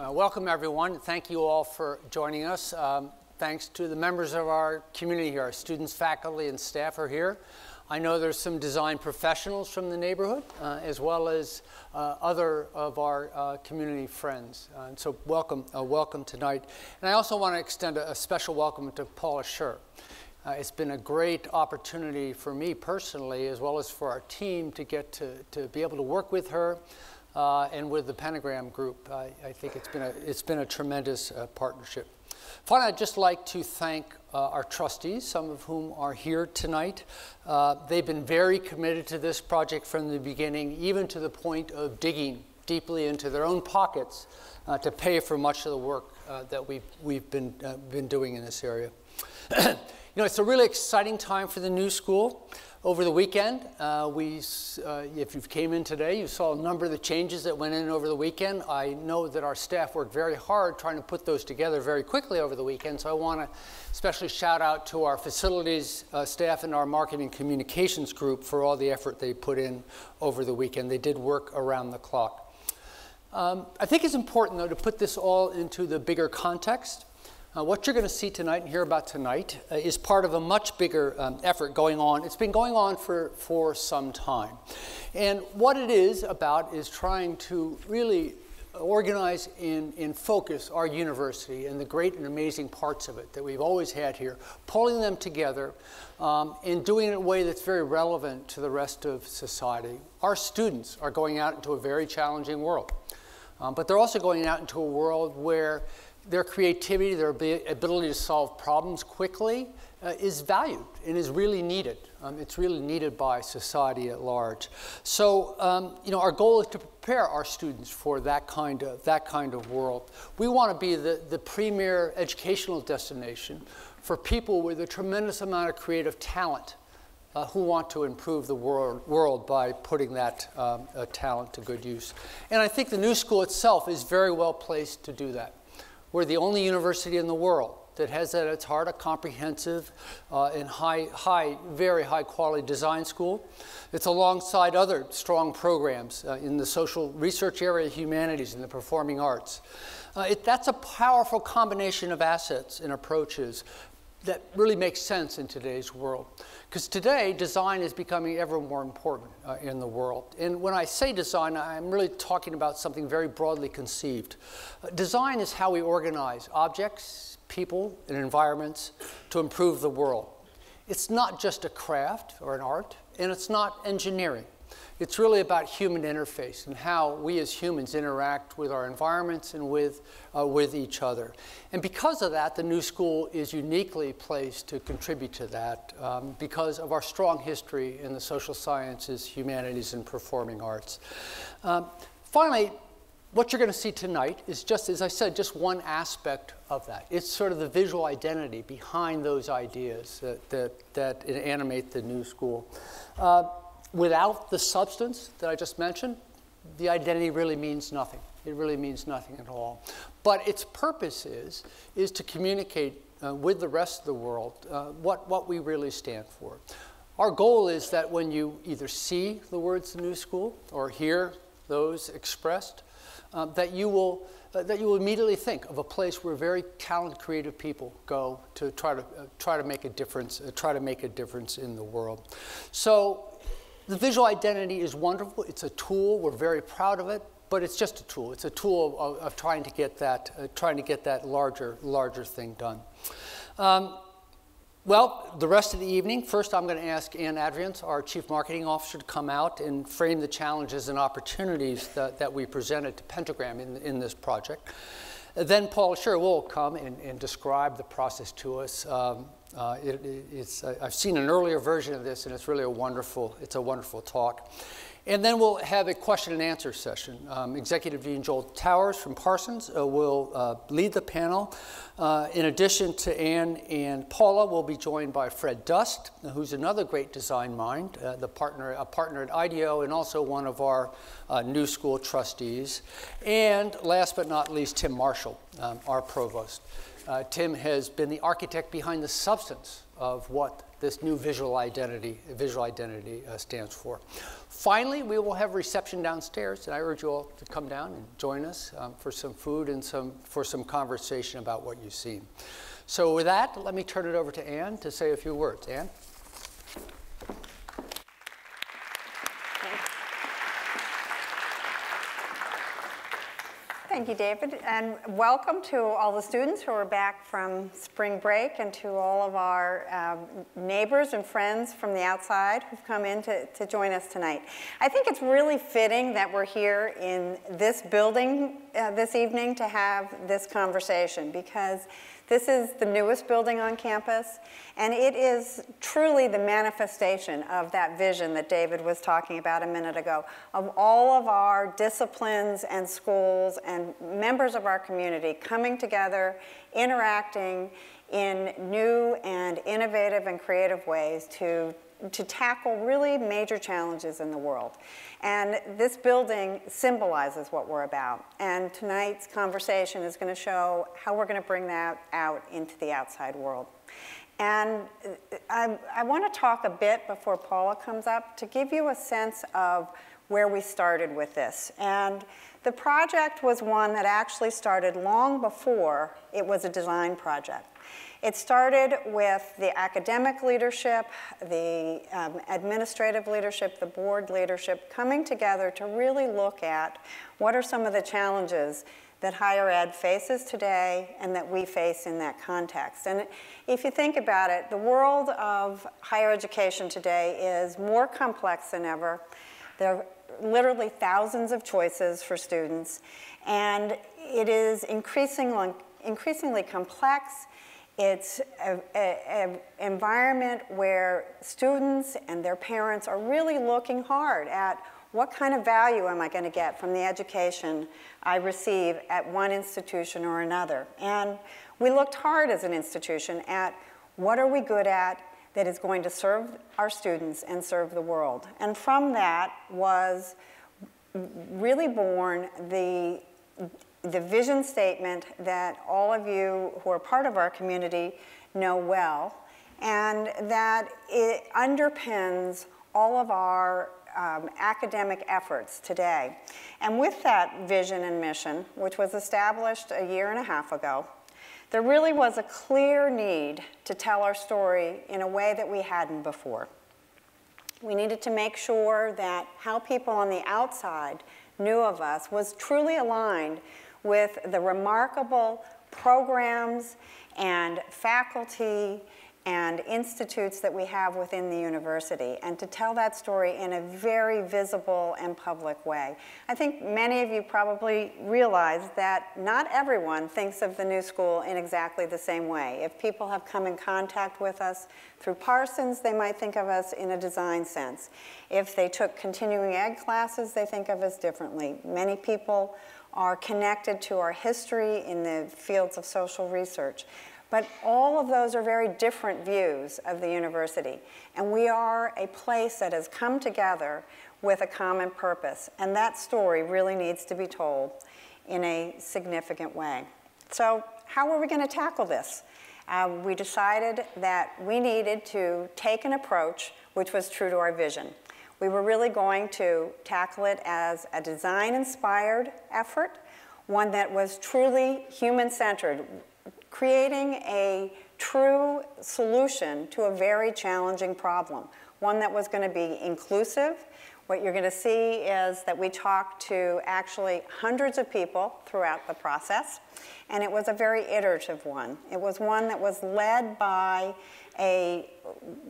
Welcome, everyone. Thank you all for joining us. Thanks to the members of our community here. Our students, faculty, and staff are here. I know there's some design professionals from the neighborhood, as well as other of our community friends. And so welcome tonight. And I also want to extend a special welcome to Paula Scher. It's been a great opportunity for me personally, as well as for our team, to get to be able to work with her and with the Pentagram group. I think it's been a tremendous partnership. Finally, I'd just like to thank our trustees, some of whom are here tonight. They've been very committed to this project from the beginning, even to the point of digging deeply into their own pockets to pay for much of the work that we've been doing in this area. You know, it's a really exciting time for the new school. Over the weekend, if you came in today, you saw a number of the changes that went in over the weekend. I know that our staff worked very hard trying to put those together very quickly over the weekend, so I want to especially shout out to our facilities staff and our marketing communications group for all the effort they put in over the weekend. They did work around the clock. I think it's important, though, to put this all into the bigger context. What you're going to see tonight and hear about tonight is part of a much bigger effort going on. It's been going on for some time. And what it is about is trying to really organize and focus our university and the great and amazing parts of it that we've always had here, pulling them together and doing it in a way that's very relevant to the rest of society. Our students are going out into a very challenging world, but they're also going out into a world where their creativity, their ability to solve problems quickly is valued and is really needed. It's really needed by society at large. So, you know, our goal is to prepare our students for that kind of world. We want to be the premier educational destination for people with a tremendous amount of creative talent who want to improve the world by putting that talent to good use. And I think the new school itself is very well placed to do that. We're the only university in the world that has at its heart a comprehensive and very high quality design school. It's alongside other strong programs in the social research area, humanities, and the performing arts. That's a powerful combination of assets and approaches that really makes sense in today's world. Because today, design is becoming ever more important in the world. And when I say design, I'm really talking about something very broadly conceived. Design is how we organize objects, people, and environments to improve the world. It's not just a craft or an art, and it's not engineering. It's really about human interface and how we as humans interact with our environments and with each other. And because of that, the new school is uniquely placed to contribute to that because of our strong history in the social sciences, humanities, and performing arts. Finally, what you're going to see tonight is just, as I said, just one aspect of that. It's sort of the visual identity behind those ideas that animate the new school. Without the substance that I just mentioned, the identity really means nothing. It really means nothing at all. But its purpose is to communicate with the rest of the world what we really stand for. Our goal is that when you either see the words "the new school" or hear those expressed, that you will immediately think of a place where very talented, creative people go to try to make a difference, in the world. So. The visual identity is wonderful. It's a tool. We're very proud of it, but it's just a tool. It's a tool of trying to get that larger thing done. Well, the rest of the evening, first I'm going to ask Adriance, our Chief Marketing Officer, to come out and frame the challenges and opportunities that we presented to Pentagram in this project. Then Paula Scher will come and describe the process to us. I've seen an earlier version of this, and it's really a wonderful talk. And then we'll have a question and answer session. Executive Dean Joel Towers from Parsons will lead the panel. In addition to Anne and Paula, we'll be joined by Fred Dust, who's another great design mind, a partner at IDEO and also one of our new school trustees. And last but not least, Tim Marshall, our provost. Tim has been the architect behind the substance of what this new visual identity stands for. Finally, we will have reception downstairs, and I urge you all to come down and join us for some food and for some conversation about what you've seen. So with that, let me turn it over to Anne to say a few words. Anne? Thank you, David, and welcome to all the students who are back from spring break and to all of our neighbors and friends from the outside who've come in to join us tonight. I think it's really fitting that we're here in this building this evening to have this conversation, because this is the newest building on campus, and it is truly the manifestation of that vision that David was talking about a minute ago, of all of our disciplines and schools and members of our community coming together, interacting in new and innovative and creative ways to tackle really major challenges in the world. And this building symbolizes what we're about. And tonight's conversation is going to show how we're going to bring that out into the outside world. And I want to talk a bit before Paula comes up to give you a sense of where we started with this. And the project was one that actually started long before it was a design project. It started with the academic leadership, the administrative leadership, the board leadership coming together to really look at what are some of the challenges that higher ed faces today and that we face in that context. And if you think about it, the world of higher education today is more complex than ever. There are literally thousands of choices for students, and it is increasingly complex. It's an environment where students and their parents are really looking hard at what kind of value am I going to get from the education I receive at one institution or another. And we looked hard as an institution at what are we good at that is going to serve our students and serve the world. And from that was really born the vision statement that all of you who are part of our community know well, and that it underpins all of our academic efforts today. And with that vision and mission, which was established a year and a half ago, there really was a clear need to tell our story in a way that we hadn't before. We needed to make sure that how people on the outside knew of us was truly aligned with the remarkable programs and faculty and institutes that we have within the university, and to tell that story in a very visible and public way. I think many of you probably realize that not everyone thinks of the new school in exactly the same way. If people have come in contact with us through Parsons, they might think of us in a design sense. If they took continuing ed classes, they think of us differently. Many people are connected to our history in the fields of social research. But all of those are very different views of the university. And we are a place that has come together with a common purpose. And that story really needs to be told in a significant way. So how are we going to tackle this? We decided that we needed to take an approach which was true to our vision. We were really going to tackle it as a design-inspired effort, one that was truly human-centered, creating a true solution to a very challenging problem, one that was going to be inclusive. What you're going to see is that we talked to actually hundreds of people throughout the process, and it was a very iterative one. It was one that was led by a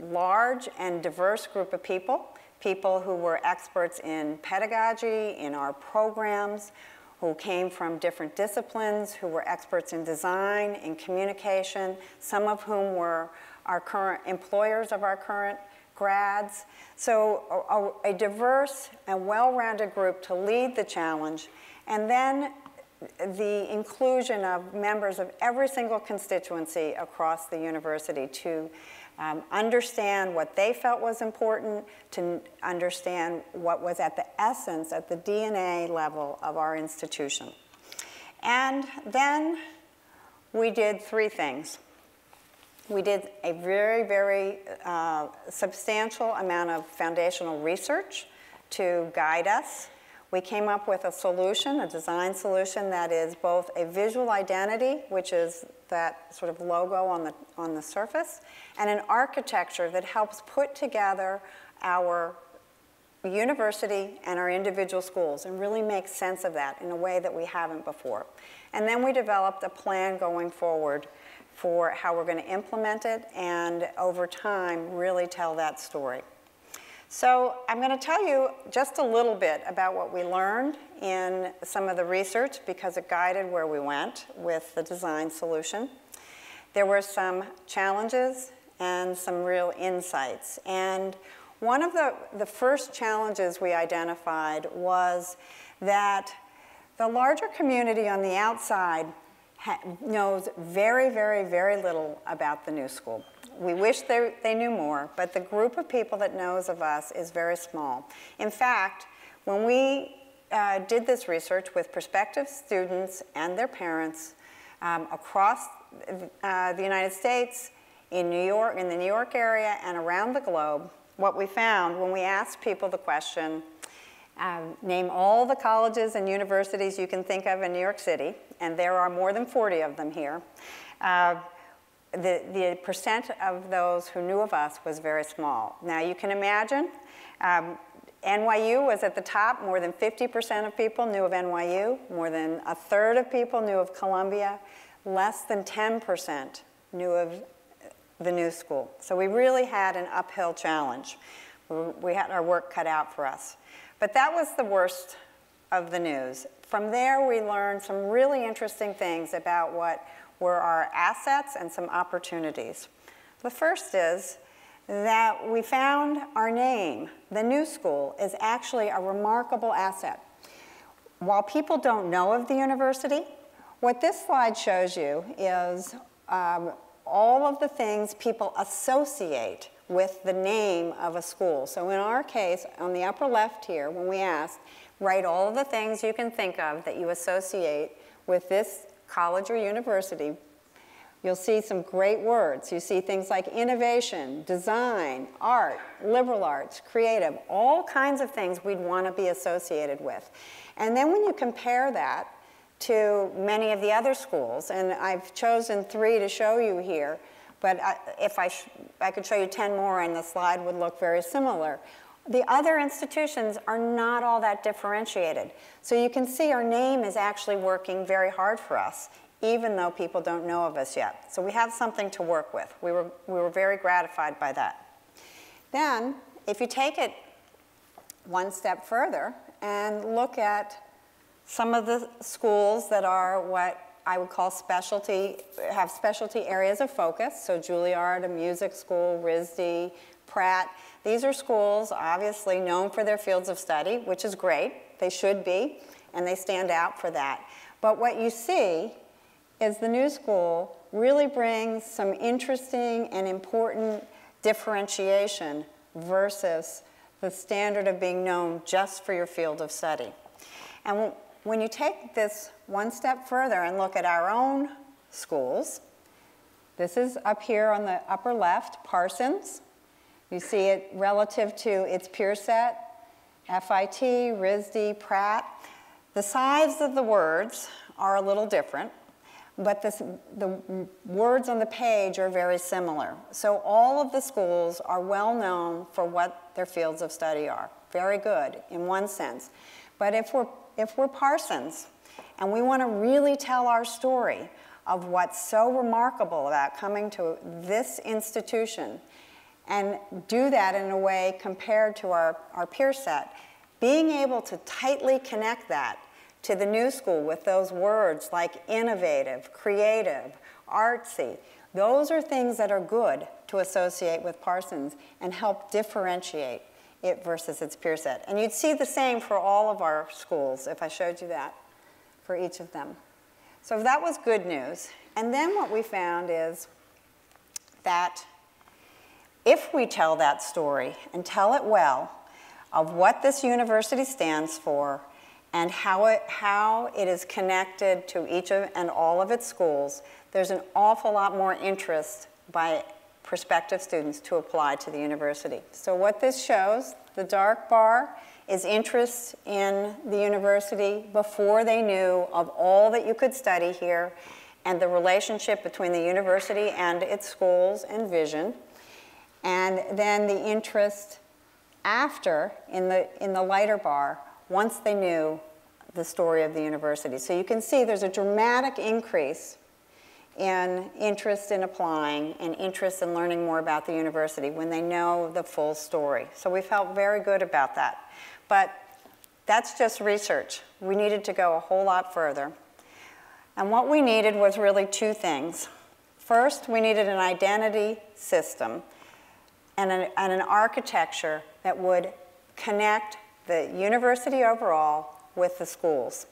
large and diverse group of people who were experts in pedagogy, in our programs, who came from different disciplines, who were experts in design, in communication, some of whom were our current employers of our current grads. So a diverse and well-rounded group to lead the challenge, and then the inclusion of members of every single constituency across the university to understand what they felt was important, to understand what was at the essence, at the DNA level of our institution. And then we did three things. We did a very, very substantial amount of foundational research to guide us. We came up with a solution, a design solution that is both a visual identity, which is that sort of logo on the surface, and an architecture that helps put together our university and our individual schools and really make sense of that in a way that we haven't before. And then we developed a plan going forward for how we're going to implement it and over time really tell that story. So I'm going to tell you just a little bit about what we learned in some of the research because it guided where we went with the design solution. There were some challenges and some real insights. And one of the first challenges we identified was that the larger community on the outside knows very, very, very little about the new school. We wish they knew more, but the group of people that knows of us is very small. In fact, when we did this research with prospective students and their parents across the United States, in New York, in the New York area, and around the globe, what we found when we asked people the question, name all the colleges and universities you can think of in New York City, and there are more than 40 of them here, the percent of those who knew of us was very small. Now you can imagine, NYU was at the top. More than 50% of people knew of NYU. More than a third of people knew of Columbia. Less than 10% knew of the new school. So we really had an uphill challenge. We had our work cut out for us. But that was the worst of the news. From there, we learned some really interesting things about what were our assets and some opportunities. The first is that we found our name, the new school, is actually a remarkable asset. While people don't know of the university, what this slide shows you is all of the things people associate with the name of a school. So in our case, on the upper left here, when we asked, write all of the things you can think of that you associate with this college or university, you'll see some great words. You see things like innovation, design, art, liberal arts, creative, all kinds of things we'd want to be associated with. And then when you compare that to many of the other schools, and I've chosen 3 to show you here, but if I could show you 10 more and the slide would look very similar. The other institutions are not all that differentiated. So you can see our name is actually working very hard for us, even though people don't know of us yet. So we have something to work with. We were very gratified by that. Then, if you take it one step further and look at some of the schools that are what I would call have specialty areas of focus, so Juilliard, a music school, RISD, Pratt. These are schools obviously known for their fields of study, which is great. They should be, and they stand out for that. But what you see is the new school really brings some interesting and important differentiation versus the standard of being known just for your field of study. And when you take this one step further and look at our own schools, this is up here on the upper left, Parsons. You see it relative to its peer set, FIT, RISD, Pratt. The size of the words are a little different, but the words on the page are very similar. So all of the schools are well known for what their fields of study are. Very good in one sense. But if we're Parsons and we want to really tell our story of what's so remarkable about coming to this institution and do that in a way compared to our peer set, being able to tightly connect that to the new school with those words like innovative, creative, artsy, those are things that are good to associate with Parsons and help differentiate it versus its peer set. And you'd see the same for all of our schools if I showed you that for each of them. So that was good news. And then what we found is that if we tell that story and tell it well of what this university stands for and how it is connected to each and all of its schools, there's an awful lot more interest by prospective students to apply to the university. So what this shows, the dark bar, is interest in the university before they knew of all that you could study here and the relationship between the university and its schools and vision. And then the interest after in the lighter bar, once they knew the story of the university. So you can see there's a dramatic increase in interest in applying and interest in learning more about the university when they know the full story. So we felt very good about that. But that's just research. We needed to go a whole lot further. And what we needed was really two things. First, we needed an identity system and an architecture that would connect the university overall with the schools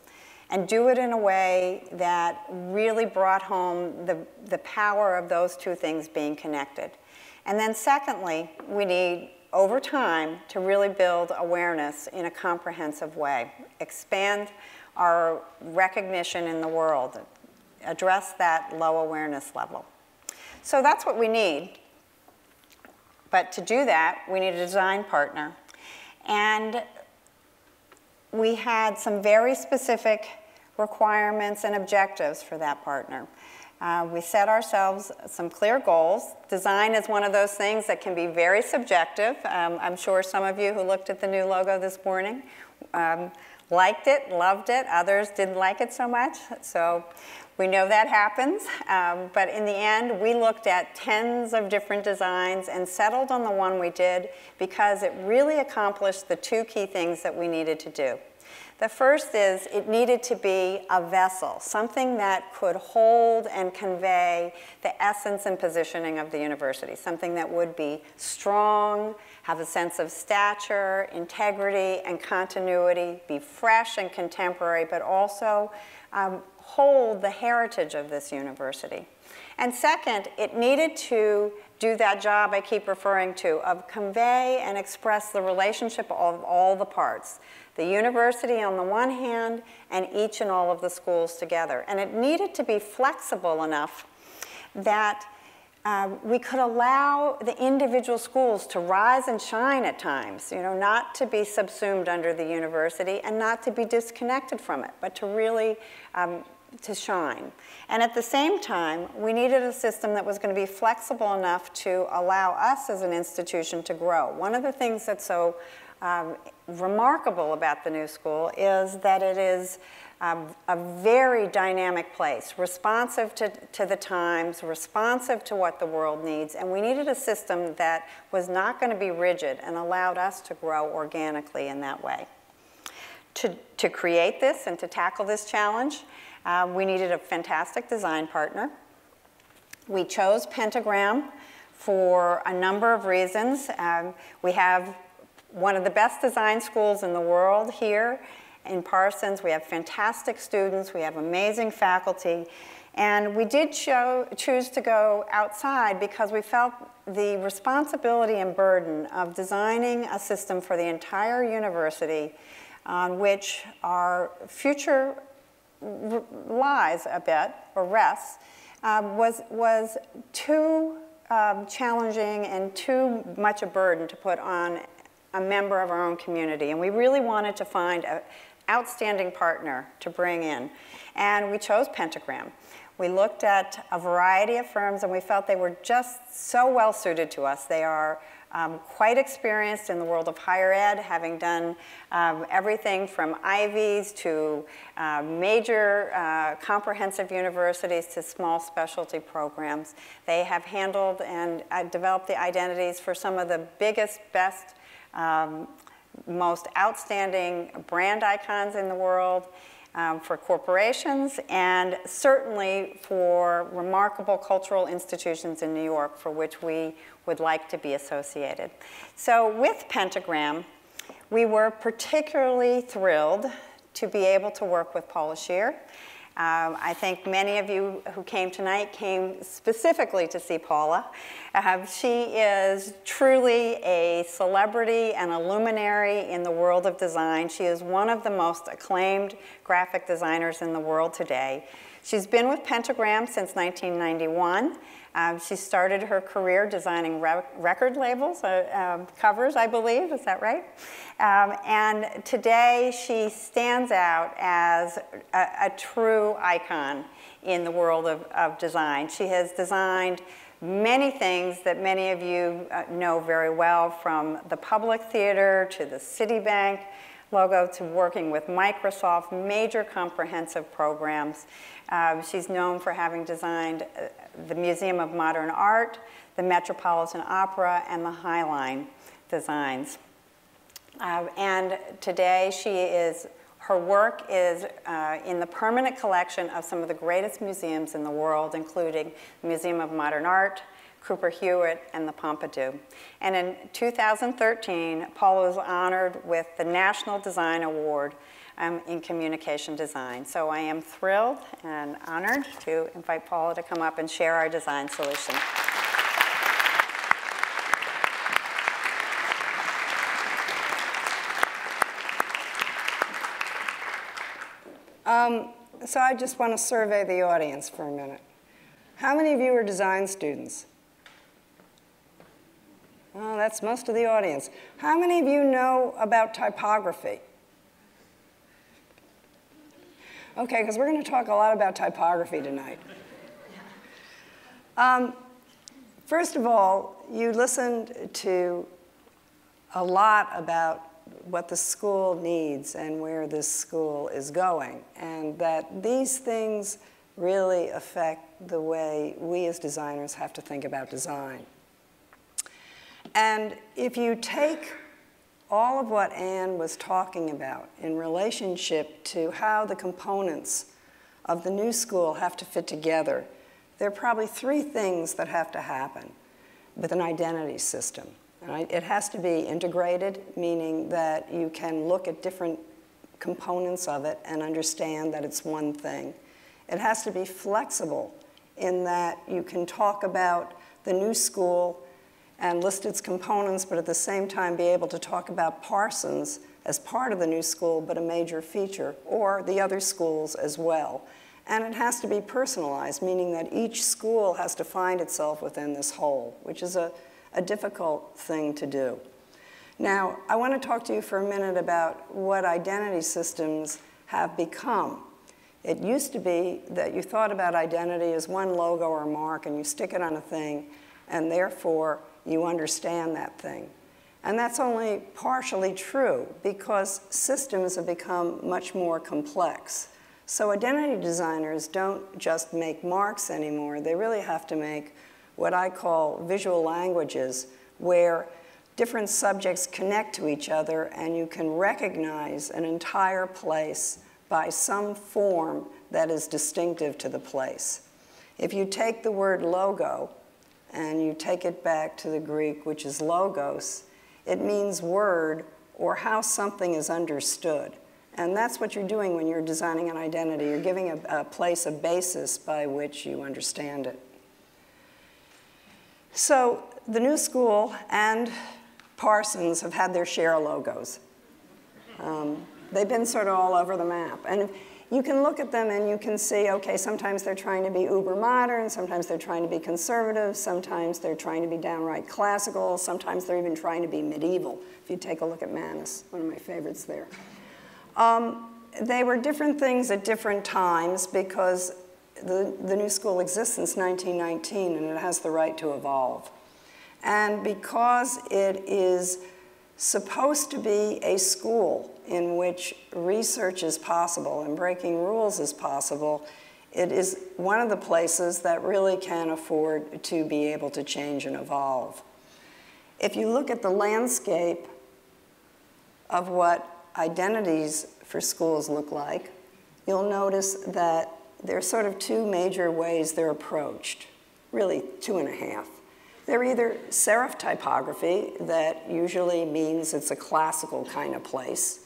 and do it in a way that really brought home the power of those two things being connected. And then secondly, we need, over time, to really build awareness in a comprehensive way, expand our recognition in the world, address that low awareness level. So that's what we need. But to do that, we need a design partner. And we had some very specific requirements and objectives for that partner. We set ourselves some clear goals. Design is one of those things that can be very subjective. I'm sure some of you who looked at the new logo this morning liked it, loved it. Others didn't like it so much. So we know that happens. But in the end, we looked at tens of different designs and settled on the one we did because it really accomplished the two key things that we needed to do. The first is it needed to be a vessel, something that could hold and convey the essence and positioning of the university, something that would be strong, have a sense of stature, integrity, and continuity, be fresh and contemporary, but also hold the heritage of this university. And second, it needed to do that job I keep referring to of convey and express the relationship of all the parts. The university on the one hand, and each and all of the schools together. And it needed to be flexible enough that we could allow the individual schools to rise and shine at times, you know, not to be subsumed under the university and not to be disconnected from it, but to really to shine. And at the same time, we needed a system that was going to be flexible enough to allow us as an institution to grow. One of the things that's so remarkable about the new school is that it is a very dynamic place, responsive to the times, responsive to what the world needs, and we needed a system that was not going to be rigid and allowed us to grow organically in that way. To create this and to tackle this challenge, we needed a fantastic design partner. We chose Pentagram for a number of reasons. We have one of the best design schools in the world here in Parsons. We have fantastic students. We have amazing faculty. And we did choose to go outside because we felt the responsibility and burden of designing a system for the entire university on which our future lies a bit, or rests, was too challenging and too much a burden to put on a member of our own community. And we really wanted to find an outstanding partner to bring in. And we chose Pentagram. We looked at a variety of firms and we felt they were just so well suited to us. They are quite experienced in the world of higher ed, having done everything from Ivies to major comprehensive universities to small specialty programs. They have handled and developed the identities for some of the biggest, best, most outstanding brand icons in the world, for corporations, and certainly for remarkable cultural institutions in New York for which we would like to be associated. So with Pentagram, we were particularly thrilled to be able to work with Paula Scher. I think many of you who came tonight came specifically to see Paula. She is truly a celebrity and a luminary in the world of design. She is one of the most acclaimed graphic designers in the world today. She's been with Pentagram since 1991. She started her career designing record labels, covers, I believe, is that right? And today she stands out as a true icon in the world of design. She has designed many things that many of you know very well, from the Public Theater to the Citibank logo to working with Microsoft, major comprehensive programs. She's known for having designed the Museum of Modern Art, the Metropolitan Opera, and the Highline designs. And today her work is in the permanent collection of some of the greatest museums in the world, including the Museum of Modern Art, Cooper Hewitt, and the Pompidou. And in 2013, Paula was honored with the National Design Award in communication design. So I am thrilled and honored to invite Paula to come up and share our design solution. So I just want to survey the audience for a minute. How many of you are design students? Oh, that's most of the audience. How many of you know about typography? Okay, because we're going to talk a lot about typography tonight. First of all, you listened to a lot about what the school needs and where this school is going, and that these things really affect the way we as designers have to think about design. And if you take all of what Anne was talking about in relationship to how the components of the new school have to fit together, there are probably three things that have to happen with an identity system. Right? It has to be integrated, meaning that you can look at different components of it and understand that it's one thing. It has to be flexible in that you can talk about the new school and list its components, but at the same time be able to talk about Parsons as part of the new school, but a major feature, or the other schools as well. And it has to be personalized, meaning that each school has to find itself within this whole, which is a difficult thing to do. Now, I want to talk to you for a minute about what identity systems have become. It used to be that you thought about identity as one logo or mark, and you stick it on a thing, and therefore you understand that thing. And that's only partially true, because systems have become much more complex. So identity designers don't just make marks anymore. They really have to make what I call visual languages, where different subjects connect to each other and you can recognize an entire place by some form that is distinctive to the place. If you take the word logo and you take it back to the Greek, which is logos, it means word or how something is understood. And that's what you're doing when you're designing an identity. You're giving a place a basis by which you understand it. So the new school and Parsons have had their share of logos. They've been sort of all over the map. And you can look at them and you can see, okay, sometimes they're trying to be uber modern, sometimes they're trying to be conservative, sometimes they're trying to be downright classical, sometimes they're even trying to be medieval. If you take a look at Manus, one of my favorites there. They were different things at different times because the new school exists since 1919 and it has the right to evolve. And because it is supposed to be a school in which research is possible and breaking rules is possible, it is one of the places that really can afford to be able to change and evolve. If you look at the landscape of what identities for schools look like, you'll notice that there are sort of two major ways they're approached, really two and a half. They're either serif typography, that usually means it's a classical kind of place,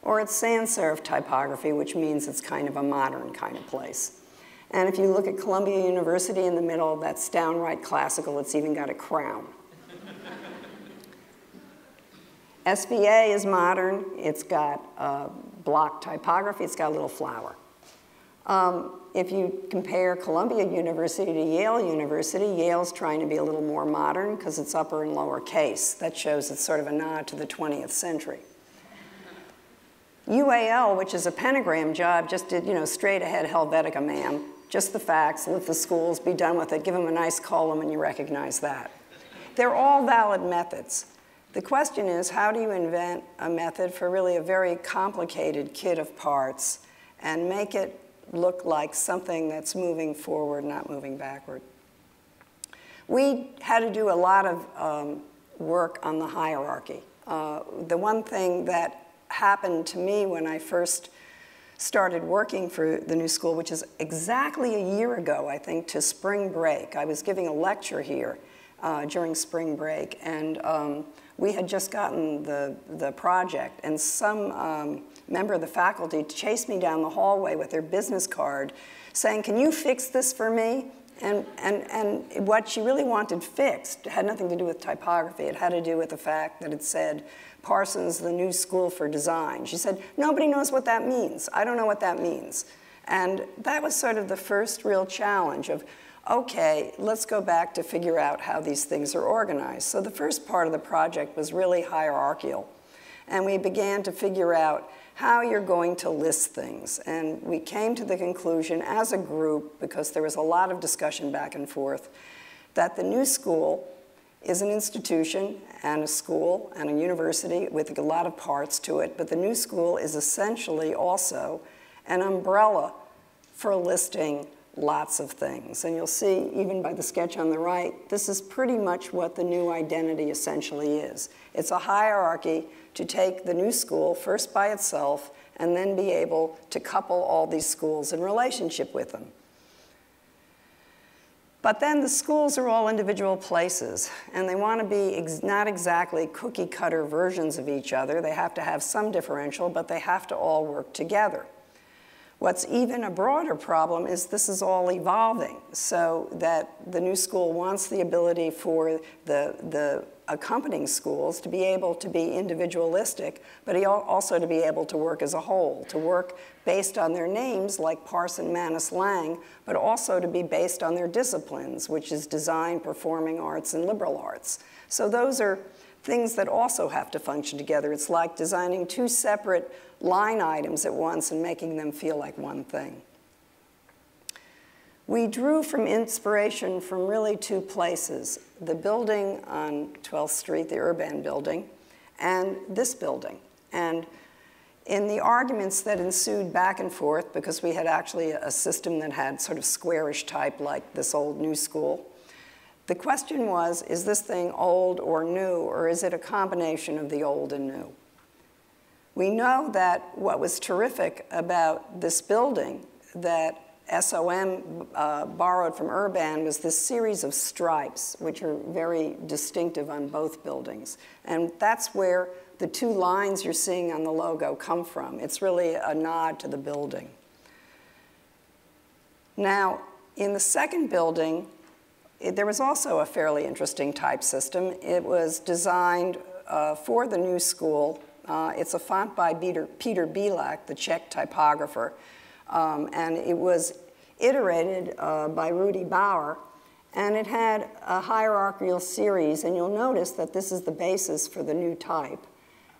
or it's sans serif typography, which means it's kind of a modern kind of place. And if you look at Columbia University in the middle, that's downright classical. It's even got a crown. SVA is modern. It's got block typography. It's got a little flower. If you compare Columbia University to Yale University, Yale's trying to be a little more modern because it's upper and lower case. That shows it's sort of a nod to the 20th century. UAL, which is a Pentagram job, just did, straight ahead Helvetica, ma'am. Just the facts, let the schools be done with it, give them a nice column and you recognize that. They're all valid methods. The question is, how do you invent a method for really a very complicated kit of parts and make it look like something that's moving forward, not moving backward? We had to do a lot of work on the hierarchy. The one thing that happened to me when I first started working for the new school, which is exactly a year ago, I think, to spring break. I was giving a lecture here during spring break, and we had just gotten the project, and some member of the faculty chased me down the hallway with their business card saying, "Can you fix this for me?" And what she really wanted fixed had nothing to do with typography. It had to do with the fact that it said, Parsons, the new school for design. She said, nobody knows what that means. I don't know what that means. And that was sort of the first real challenge of, okay, let's go back to figure out how these things are organized. So the first part of the project was really hierarchical. And we began to figure out how you're going to list things. And we came to the conclusion as a group, because there was a lot of discussion back and forth, that the new school is an institution and a school and a university with a lot of parts to it, but the new school is essentially also an umbrella for listing lots of things. And you'll see, even by the sketch on the right, this is pretty much what the new identity essentially is. It's a hierarchy to take the new school first by itself and then be able to couple all these schools in relationship with them. But then the schools are all individual places, and they want to be not exactly cookie-cutter versions of each other. They have to have some differential, but they have to all work together. What's even a broader problem is this is all evolving, so that the new school wants the ability for the accompanying schools to be able to be individualistic, but also to be able to work as a whole, to work based on their names like Parson, Manus, Lang, but also to be based on their disciplines, which is design, performing arts, and liberal arts. So those are things that also have to function together. It's like designing two separate line items at once and making them feel like one thing. We drew from inspiration from really two places, the building on 12th Street, the Urban building, and this building. And in the arguments that ensued back and forth, because we had actually a system that had sort of squarish type like this old new school, the question was, is this thing old or new, or is it a combination of the old and new? We know that what was terrific about this building that SOM borrowed from Urban was this series of stripes, which are very distinctive on both buildings. And that's where the two lines you're seeing on the logo come from. It's really a nod to the building. Now, in the second building, there was also a fairly interesting type system. It was designed for the new school. It's a font by Peter Bielak, the Czech typographer. And it was iterated by Rudy Bauer, and it had a hierarchical series, and you'll notice that this is the basis for the new type,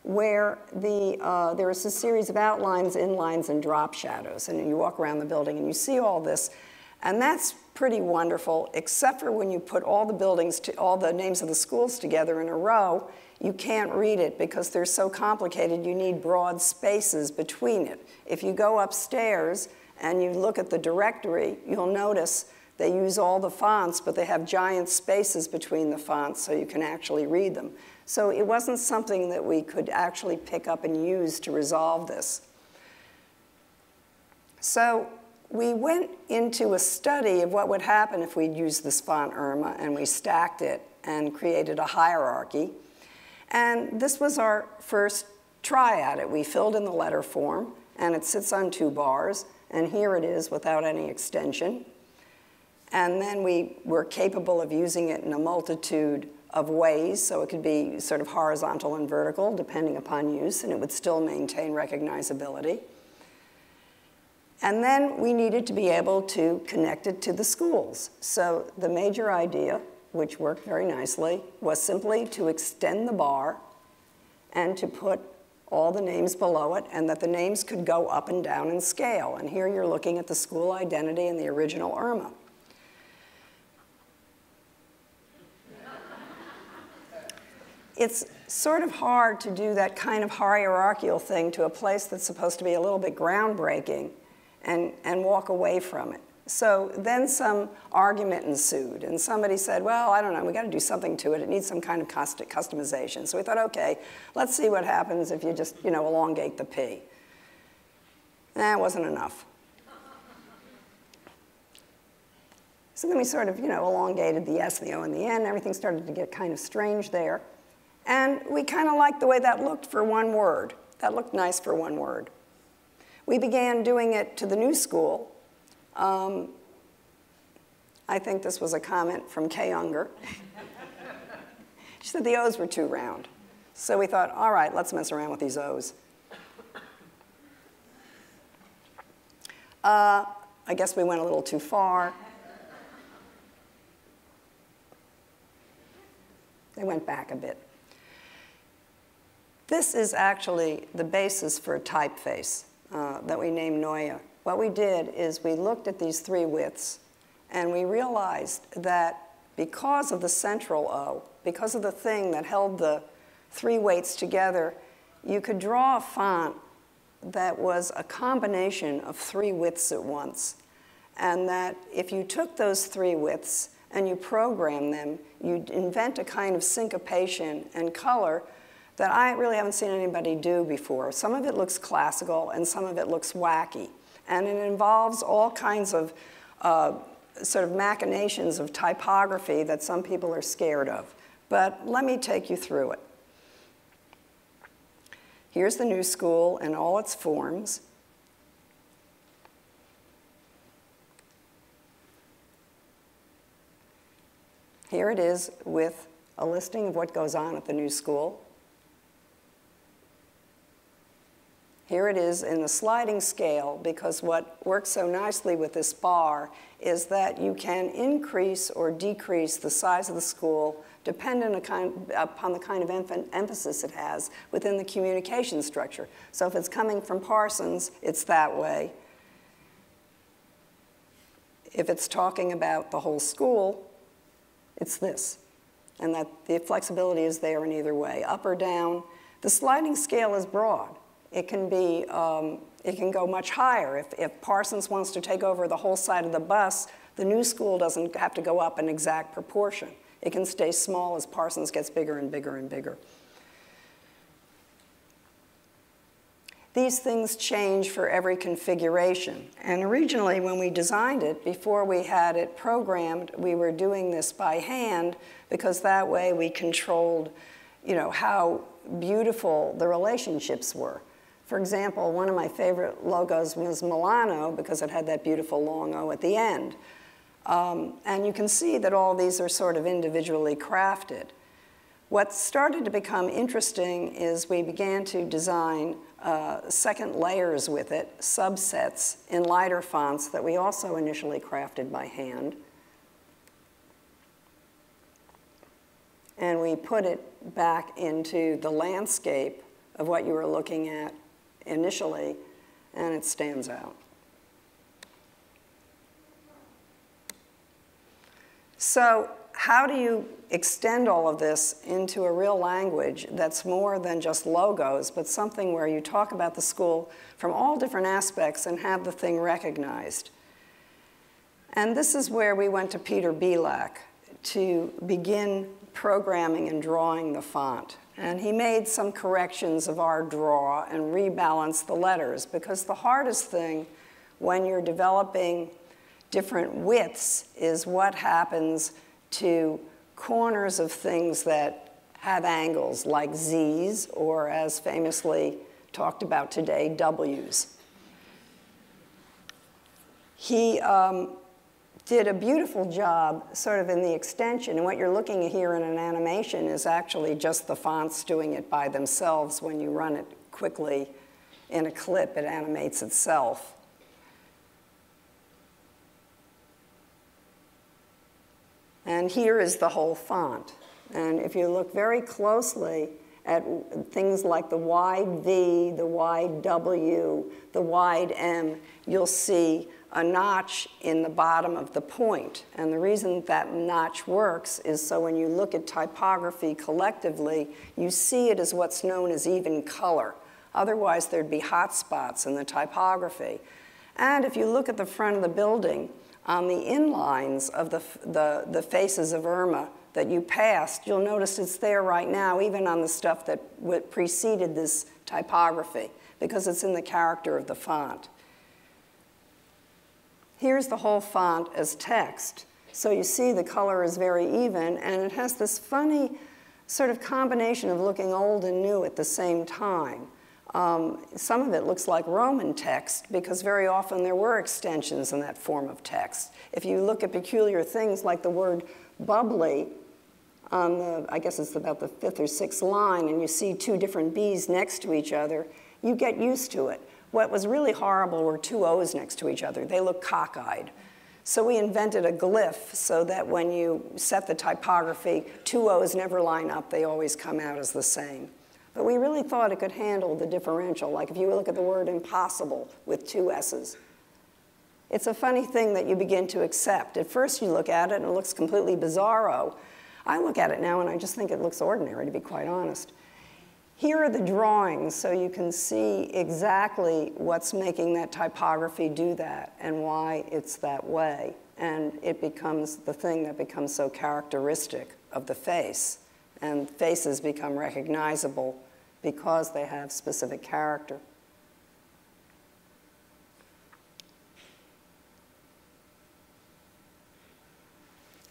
where there is a series of outlines, inlines, and drop shadows, and you walk around the building and you see all this, and that's pretty wonderful, except for when you put all the buildings, all the names of the schools together in a row, you can't read it because they're so complicated, you need broad spaces between it. If you go upstairs and you look at the directory, you'll notice they use all the fonts, but they have giant spaces between the fonts so you can actually read them. So it wasn't something that we could actually pick up and use to resolve this. So we went into a study of what would happen if we'd used this font Irma and we stacked it and created a hierarchy. And this was our first try at it. We filled in the letter form, and it sits on 2 bars, and here it is without any extension. And then we were capable of using it in a multitude of ways, so it could be sort of horizontal and vertical, depending upon use, and it would still maintain recognizability. And then we needed to be able to connect it to the schools. So the major idea, which worked very nicely, was simply to extend the bar and to put all the names below it, and that the names could go up and down in scale. And here you're looking at the school identity in the original Irma. It's sort of hard to do that kind of hierarchical thing to a place that's supposed to be a little bit groundbreaking and walk away from it. So then some argument ensued, and somebody said, well, I don't know, we got to do something to it. It needs some kind of customization. So we thought, okay, let's see what happens if you just, elongate the P. That wasn't enough. So then we sort of, elongated the S, the O, and the N. Everything started to get kind of strange there. And we kind of liked the way that looked for one word. That looked nice for one word. We began doing it to the new school. I think this was a comment from Kay Unger. She said the O's were too round. So we thought, all right, let's mess around with these O's. I guess we went a little too far. They went back a bit. This is actually the basis for a typeface that we named Neue. What we did is we looked at these three widths, and we realized that because of the central O, because of the thing that held the three weights together, you could draw a font that was a combination of three widths at once. And that if you took those three widths and you program them, you'd invent a kind of syncopation and color that I really haven't seen anybody do before. Some of it looks classical, and some of it looks wacky. And it involves all kinds of sort of machinations of typography that some people are scared of. But let me take you through it. Here's the new school in all its forms. Here it is with a listing of what goes on at the new school. Here it is in the sliding scale, because what works so nicely with this bar is that you can increase or decrease the size of the school dependent upon the kind of emphasis it has within the communication structure. So if it's coming from Parsons, it's that way. If it's talking about the whole school, it's this. And that the flexibility is there in either way, up or down. The sliding scale is broad. It can be, it can go much higher. If Parsons wants to take over the whole side of the bus, the new school doesn't have to go up in exact proportion. It can stay small as Parsons gets bigger and bigger and bigger. These things change for every configuration. And originally, when we designed it, before we had it programmed, we were doing this by hand, because that way we controlled, how beautiful the relationships were. For example, one of my favorite logos was Milano, because it had that beautiful long O at the end. And you can see that all these are sort of individually crafted. What started to become interesting is we began to design second layers with it, subsets in lighter fonts that we also initially crafted by hand. And we put it back into the landscape of what you were looking at initially, and it stands out. So how do you extend all of this into a real language that's more than just logos, but something where you talk about the school from all different aspects and have the thing recognized? And this is where we went to Peter Bielak to begin programming and drawing the font. And he made some corrections of our draw and rebalanced the letters, because the hardest thing when you're developing different widths is what happens to corners of things that have angles, like Z's, or as famously talked about today, W's. He did a beautiful job sort of in the extension, and what you're looking at here in an animation is actually just the fonts doing it by themselves. When you run it quickly in a clip, it animates itself. And here is the whole font. And if you look very closely at things like the wide V, the wide W, the wide M, you'll see a notch in the bottom of the point. And the reason that notch works is so when you look at typography collectively, you see it as what's known as even color. Otherwise, there'd be hot spots in the typography. And if you look at the front of the building, on the inlines of the faces of Irma that you passed, you'll notice it's there right now, even on the stuff that preceded this typography, because it's in the character of the font. Here's the whole font as text. So you see the color is very even, and it has this funny sort of combination of looking old and new at the same time. Some of it looks like Roman text, because very often there were extensions in that form of text. If you look at peculiar things like the word bubbly on the, I guess it's about the 5th or 6th line, and you see two different B's next to each other, you get used to it. What was really horrible were two O's next to each other. They look cockeyed. So we invented a glyph so that when you set the typography, two O's never line up. They always come out as the same. But we really thought it could handle the differential. Like if you look at the word impossible with two S's. It's a funny thing that you begin to accept. At first you look at it and it looks completely bizarro. I look at it now and I just think it looks ordinary, to be quite honest. Here are the drawings, so you can see exactly what's making that typography do that and why it's that way. And it becomes the thing that becomes so characteristic of the face. And faces become recognizable because they have specific character.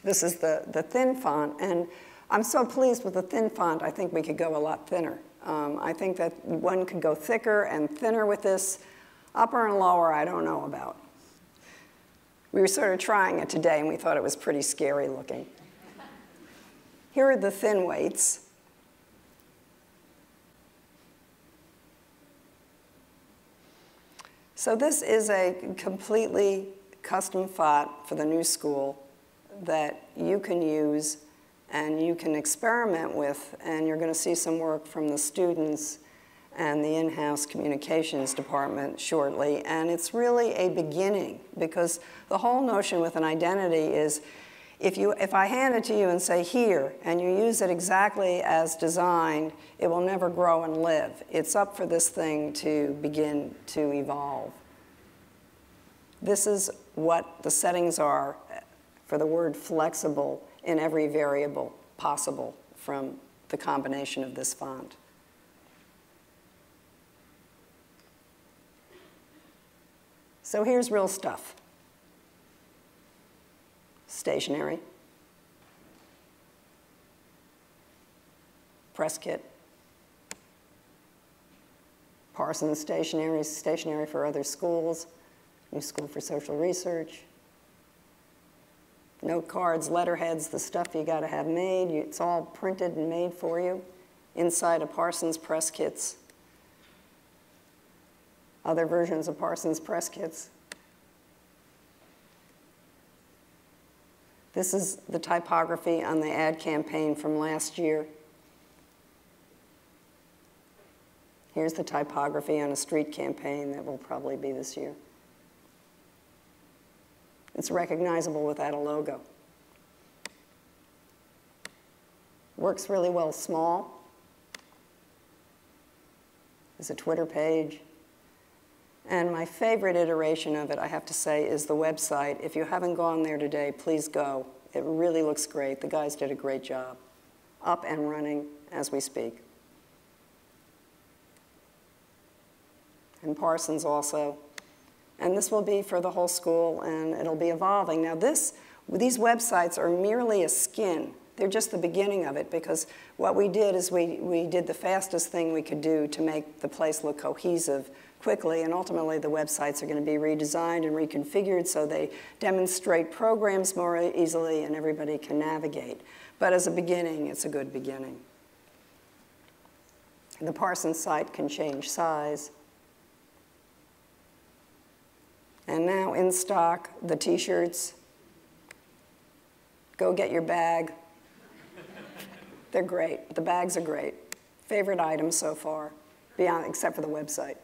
This is the thin font, and I'm so pleased with the thin font, I think we could go a lot thinner. I think that one could go thicker and thinner with this. Upper and lower, I don't know about. We were sort of trying it today, and we thought it was pretty scary looking. Here are the thin weights. So this is a completely custom font for the new school that you can use and you can experiment with, and you're going to see some work from the students and the in-house communications department shortly. And it's really a beginning, because the whole notion with an identity is if I hand it to you and say here, and you use it exactly as designed, it will never grow and live. It's up for this thing to begin to evolve. This is what the settings are for the word flexible in every variable possible from the combination of this font. So here's real stuff. Stationery, press kit, Parsons stationery, stationery for other schools, New School for Social Research, note cards, letterheads, the stuff you got to have made. It's all printed and made for you inside of Parsons press kits. Other versions of Parsons press kits. This is the typography on the ad campaign from last year. Here's the typography on a street campaign that will probably be this year. It's recognizable without a logo. Works really well small. There's a Twitter page. And my favorite iteration of it, I have to say, is the website. If you haven't gone there today, please go. It really looks great. The guys did a great job. Up and running as we speak. And Parsons also. And this will be for the whole school, and it'll be evolving. Now these websites are merely a skin. They're just the beginning of it, because what we did is we did the fastest thing we could do to make the place look cohesive quickly, and ultimately the websites are going to be redesigned and reconfigured so they demonstrate programs more easily and everybody can navigate. But as a beginning, it's a good beginning. The Parsons site can change size. And now in stock, the t-shirts. Go get your bag. They're great. The bags are great. Favorite item so far, except for the website.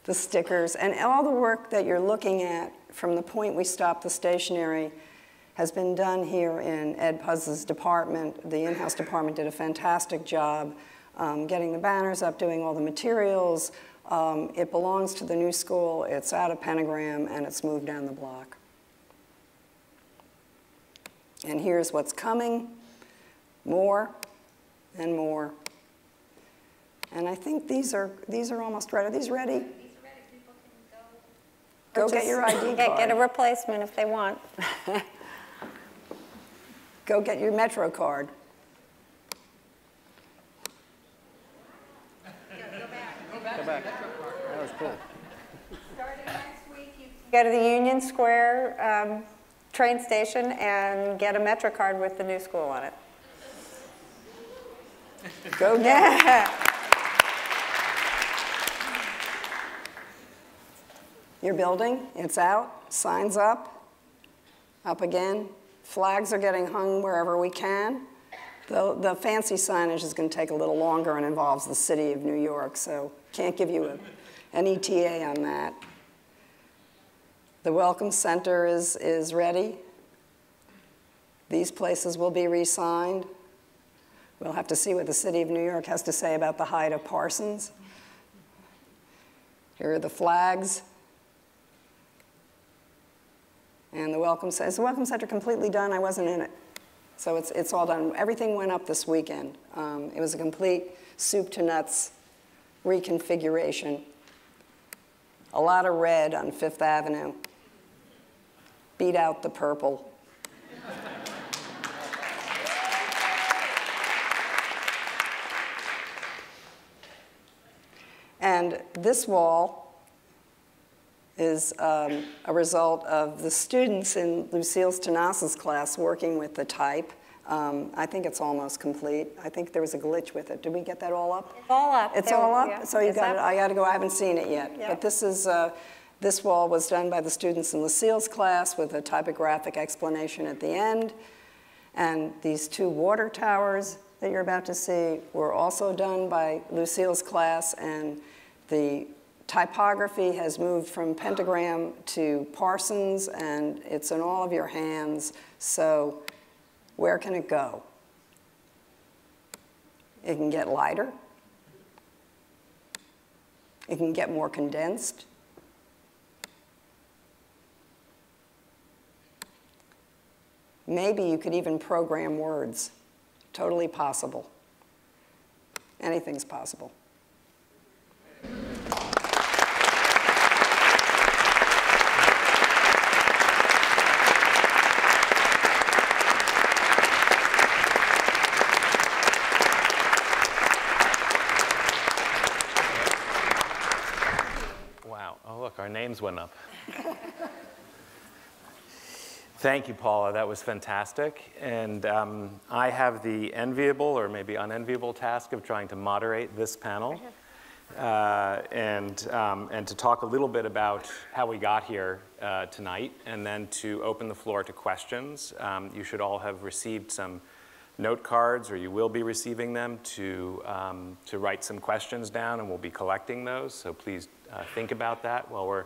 The stickers, and all the work that you're looking at from the point we stopped the stationery has been done here in Ed Puzz's department. The in-house department did a fantastic job getting the banners up, doing all the materials. It belongs to the new school. It's out of Pentagram, and it's moved down the block. And here's what's coming. More and more. And I think these are almost ready. Are these ready? These are ready. People can Go get your ID card. Get a replacement if they want. Go get your Metro card. Go back. That was cool. Starting next week, you can go to the Union Square train station and get a Metro card with the new school on it. Go get it. Your building, it's out, signs up again. Flags are getting hung wherever we can. The fancy signage is going to take a little longer and involves the city of New York, so can't give you an ETA on that. The Welcome Center is ready. These places will be re-signed. We'll have to see what the city of New York has to say about the height of Parsons. Here are the flags. And the Welcome Center. Is the Welcome Center completely done? I wasn't in it. So it's all done. Everything went up this weekend. It was a complete soup to nuts reconfiguration. A lot of red on Fifth Avenue. Beat out the purple. And this wall is a result of the students in Lucille Stenas's class working with the type. I think it's almost complete. I think there was a glitch with it. Did we get that all up? It's all up. It's all up? Yeah. So you got it. I got to go. I haven't seen it yet. Yeah. But this wall was done by the students in Lucille's class with a typographic explanation at the end. And these two water towers that you're about to see were also done by Lucille's class, and the typography has moved from Pentagram to Parsons, and it's in all of your hands. So where can it go? It can get lighter. It can get more condensed. Maybe you could even program words. Totally possible. Anything's possible. Wow. Oh, look, our names went up. Thank you, Paula. That was fantastic. And I have the enviable or maybe unenviable task of trying to moderate this panel and to talk a little bit about how we got here tonight, and then to open the floor to questions. You should all have received some note cards, or you will be receiving them, to write some questions down, and we'll be collecting those. So please think about that while we're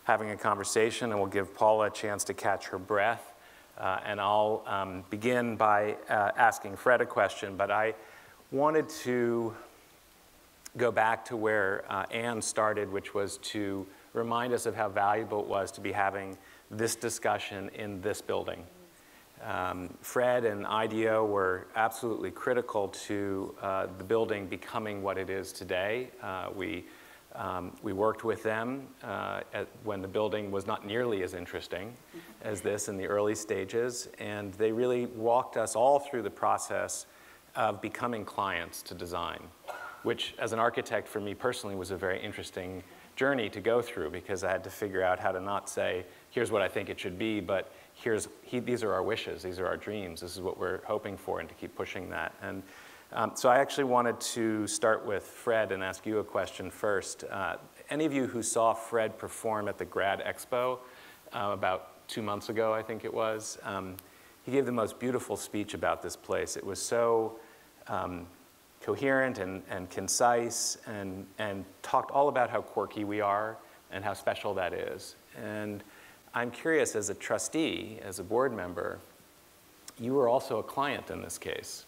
having a conversation, and we'll give Paula a chance to catch her breath. And I'll begin by asking Fred a question, but I wanted to go back to where Anne started, which was to remind us of how valuable it was to be having this discussion in this building. Fred and IDEO were absolutely critical to the building becoming what it is today. We worked with them when the building was not nearly as interesting as this in the early stages, and they really walked us all through the process of becoming clients to design, which as an architect for me personally was a very interesting journey to go through, because I had to figure out how to not say, here's what I think it should be, but these are our wishes, these are our dreams, this is what we're hoping for, and to keep pushing that. And so I actually wanted to start with Fred and ask you a question first. Any of you who saw Fred perform at the Grad Expo about 2 months ago, I think it was. He gave the most beautiful speech about this place. It was so coherent and concise and talked all about how quirky we are and how special that is. And I'm curious, as a trustee, as a board member, you were also a client in this case.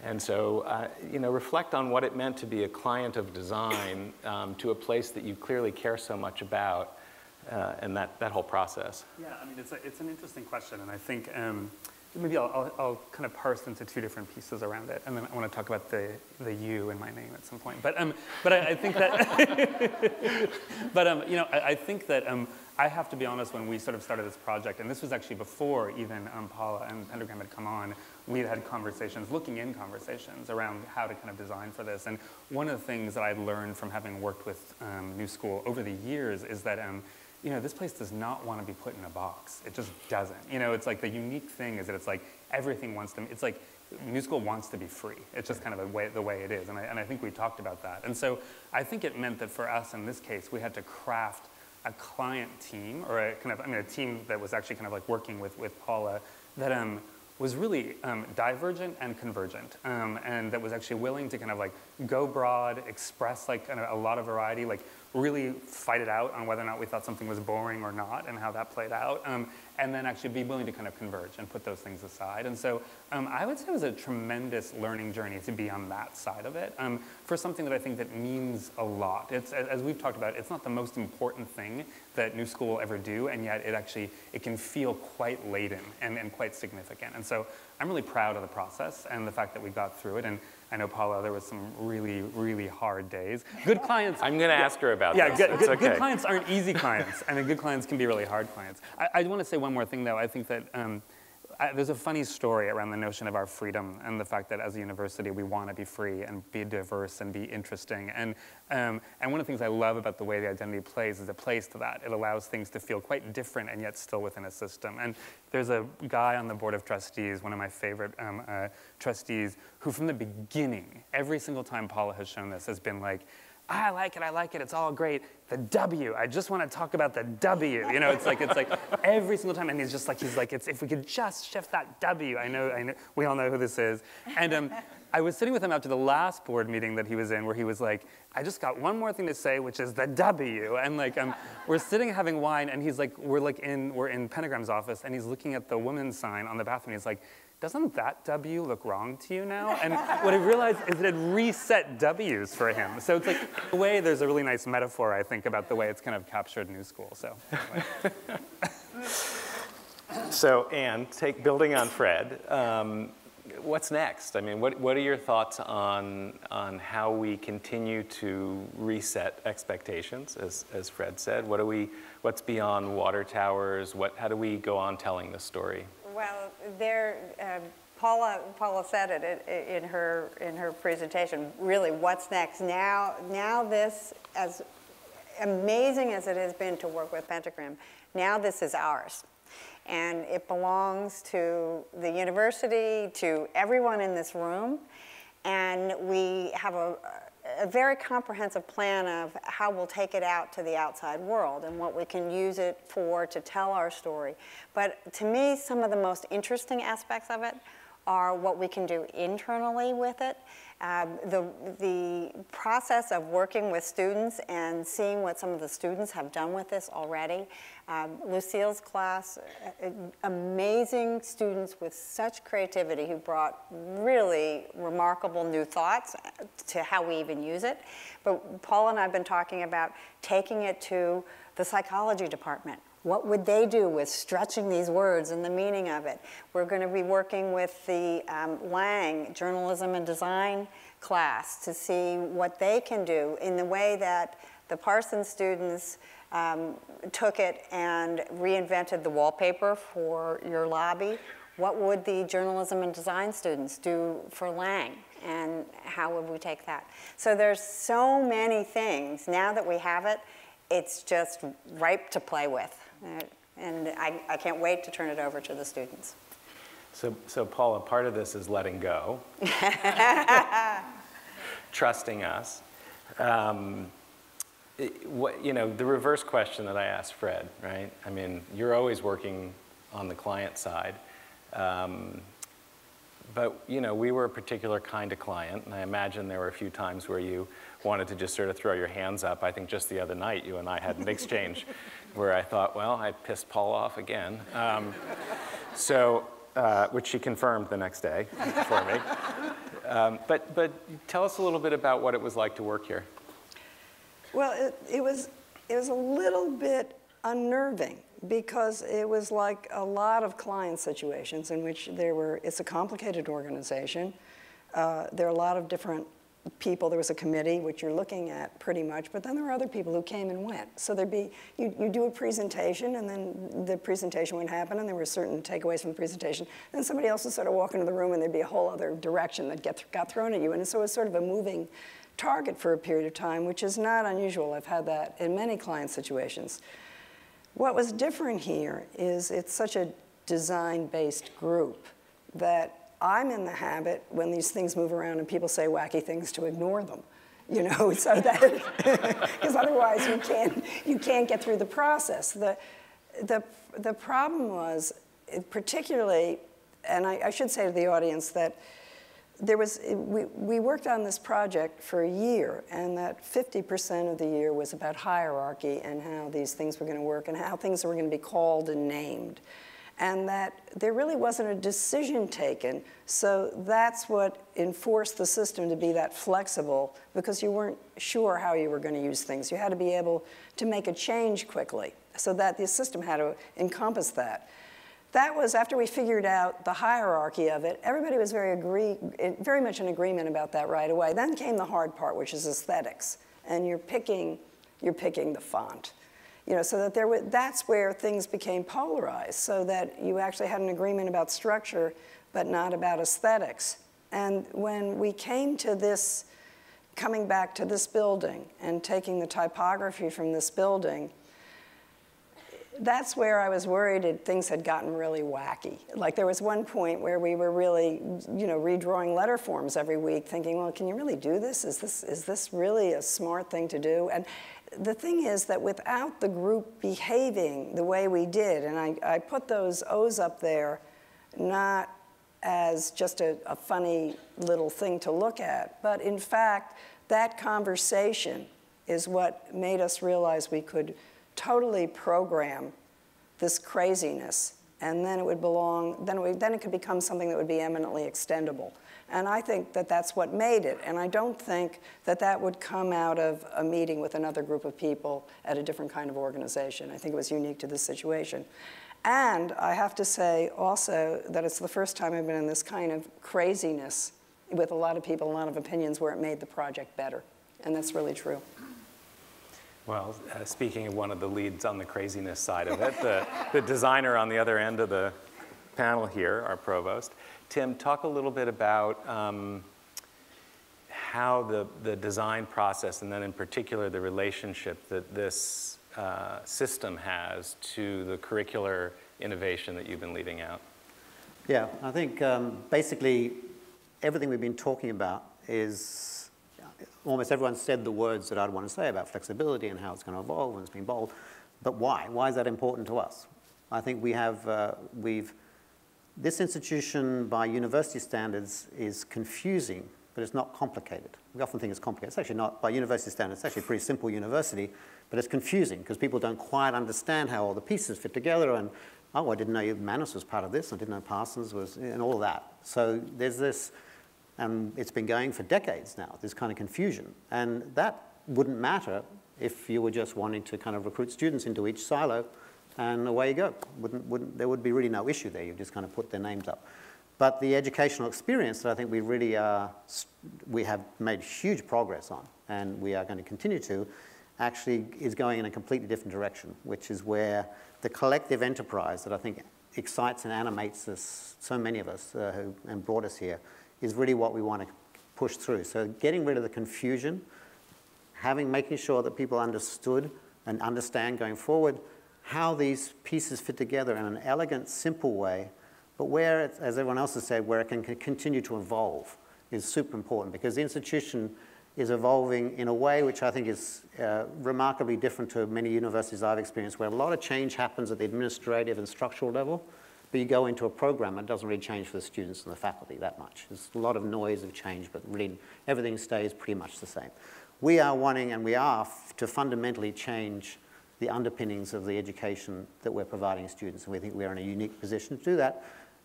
And so, you know, reflect on what it meant to be a client of design to a place that you clearly care so much about, and that whole process. Yeah, I mean, it's an interesting question, and I think maybe I'll kind of parse into 2 different pieces around it, and then I want to talk about the you in my name at some point. But I think that, you know, I think that I have to be honest, when we sort of started this project, and this was actually before even Paula and Pentagram had come on, we had conversations, looking in conversations around how to kind of design for this. And one of the things that I'd learned from having worked with New School over the years is that you know, this place does not want to be put in a box. It just doesn't. You know, it's like the unique thing is that it's like everything wants to, it's like New School wants to be free. It's just kind of the way it is. And I think we talked about that. And so I think it meant that for us in this case, we had to craft a client team, or a kind of, I mean, a team that was actually kind of like working with Paula that was really divergent and convergent, and that was actually willing to kind of like go broad, express like kind of a lot of variety, like really fight it out on whether or not we thought something was boring or not and how that played out, and then actually be willing to kind of converge and put those things aside. And so I would say it was a tremendous learning journey to be on that side of it for something that I think that means a lot. It's, as we've talked about, it's not the most important thing that New School will ever do, and yet it can feel quite laden and quite significant. And so I'm really proud of the process and the fact that we got through it. And I know, Paula, there was some really, really hard days. Good clients. I'm going to ask her about this. Yeah, good clients aren't easy clients, and good clients can be really hard clients. I want to say one more thing, though. I think that there's a funny story around the notion of our freedom and the fact that as a university we want to be free and be diverse and be interesting. And one of the things I love about the way the identity plays is it plays to that. It allows things to feel quite different and yet still within a system. And there's a guy on the board of trustees, one of my favorite trustees, who from the beginning, every single time Paula has shown this, has been like, I like it, it's all great. The W, I just want to talk about the W. You know, it's like every single time, and he's like, if we could just shift that W. I know, we all know who this is. And I was sitting with him after the last board meeting that he was in, where he was like, I just got one more thing to say, which is the W. And like, we're sitting having wine, and he's like, we're in Pentagram's office, and he's looking at the women's sign on the bathroom. He's like, doesn't that W look wrong to you now? And what I realized is that it reset W's for him. So it's like, in a way, there's a really nice metaphor, I think, about the way it's kind of captured New School. So, anyway. So, Anne, building on Fred, what's next? I mean, what are your thoughts on how we continue to reset expectations, as Fred said? What's beyond water towers? How do we go on telling this story? Well, Paula said it in her presentation. Really, what's next? Now this, as amazing as it has been to work with Pentagram, now this is ours. And it belongs to the university, to everyone in this room. And we have a very comprehensive plan of how we'll take it out to the outside world and what we can use it for to tell our story. But to me, some of the most interesting aspects of it are what we can do internally with it. The process of working with students and seeing what some of the students have done with this already. Lucille's class, amazing students with such creativity who brought really remarkable new thoughts to how we even use it. But Paula and I have been talking about taking it to the psychology department. What would they do with stretching these words and the meaning of it? We're going to be working with the Lang Journalism and Design class to see what they can do in the way that the Parsons students took it and reinvented the wallpaper for your lobby. What would the journalism and design students do for Lang? And how would we take that? So there's so many things. Now that we have it, it's just ripe to play with. And I can't wait to turn it over to the students. So Paula, part of this is letting go, trusting us. you know, the reverse question that I asked Fred, right? I mean, you're always working on the client side. But, you know, we were a particular kind of client, and I imagine there were a few times where you wanted to just sort of throw your hands up. I think just the other night, you and I had an exchange where I thought, well, I pissed Paul off again. Which she confirmed the next day for me. But tell us a little bit about what it was like to work here. Well, it was a little bit unnerving, because it was like a lot of client situations in which it's a complicated organization. There are a lot of different people. There was a committee, which you're looking at pretty much, but then there were other people who came and went. So you do a presentation, and then the presentation would happen, and there were certain takeaways from the presentation. Then somebody else would sort of walk into the room, and there'd be a whole other direction that got thrown at you. And so it was sort of a moving target for a period of time, which is not unusual. I've had that in many client situations. What was different here is it's such a design-based group that I'm in the habit, when these things move around and people say wacky things, to ignore them, you know, so that, because otherwise you can't get through the process. The problem was, particularly, and I should say to the audience that we worked on this project for a year, and that 50% of the year was about hierarchy and how these things were going to work and how things were going to be called and named. And that there really wasn't a decision taken. So that's what enforced the system to be that flexible, because you weren't sure how you were going to use things. You had to be able to make a change quickly, so that the system had to encompass that. That was, after we figured out the hierarchy of it, everybody was very much in agreement about that right away. Then came the hard part, which is aesthetics. And you're picking the font. You know, so that that's where things became polarized, so that you actually had an agreement about structure, but not about aesthetics. And when we came to this, coming back to this building and taking the typography from this building, that's where I was worried things had gotten really wacky. Like, there was one point where we were really, you know, redrawing letter forms every week, thinking, well, can you really do this? Is this really a smart thing to do? And the thing is that without the group behaving the way we did, and I put those O's up there not as just a funny little thing to look at, but in fact, that conversation is what made us realize we could totally program this craziness, and then it would belong, then it could become something that would be eminently extendable. And I think that that's what made it, and I don't think that that would come out of a meeting with another group of people at a different kind of organization. I think it was unique to this situation. And I have to say also that it's the first time I've been in this kind of craziness with a lot of people, a lot of opinions, where it made the project better. And that's really true. Well, speaking of one of the leads on the craziness side of it, the designer on the other end of the panel here, our provost, Tim, talk a little bit about how the design process, and then in particular the relationship that this system has to the curricular innovation that you've been leading out. Yeah, I think basically everything we've been talking about is, almost everyone said the words that I'd want to say about flexibility and how it's going to evolve and it's been bold. But why? Why is that important to us? I think we have, this institution by university standards is confusing, but it's not complicated. We often think it's complicated. It's actually not, by university standards, it's actually a pretty simple university, but it's confusing because people don't quite understand how all the pieces fit together, and, oh, I didn't know Manus was part of this, I didn't know Parsons was, and all of that. So there's this, and it's been going for decades now, this kind of confusion. And that wouldn't matter if you were just wanting to kind of recruit students into each silo, and away you go. There would be really no issue there. You just kind of put their names up. But the educational experience that I think we have made huge progress on, and we are going to continue to, actually is going in a completely different direction, which is where the collective enterprise that I think excites and animates us, so many of us and brought us here, is really what we want to push through. So getting rid of the confusion, making sure that people understood and understand going forward how these pieces fit together in an elegant, simple way, but where, as everyone else has said, where it can continue to evolve is super important, because the institution is evolving in a way which I think is remarkably different to many universities I've experienced, where a lot of change happens at the administrative and structural level, but you go into a program and it doesn't really change for the students and the faculty that much. There's a lot of noise of change, but really everything stays pretty much the same. We are wanting, and we are, to fundamentally change the underpinnings of the education that we're providing students, and we think we're in a unique position to do that.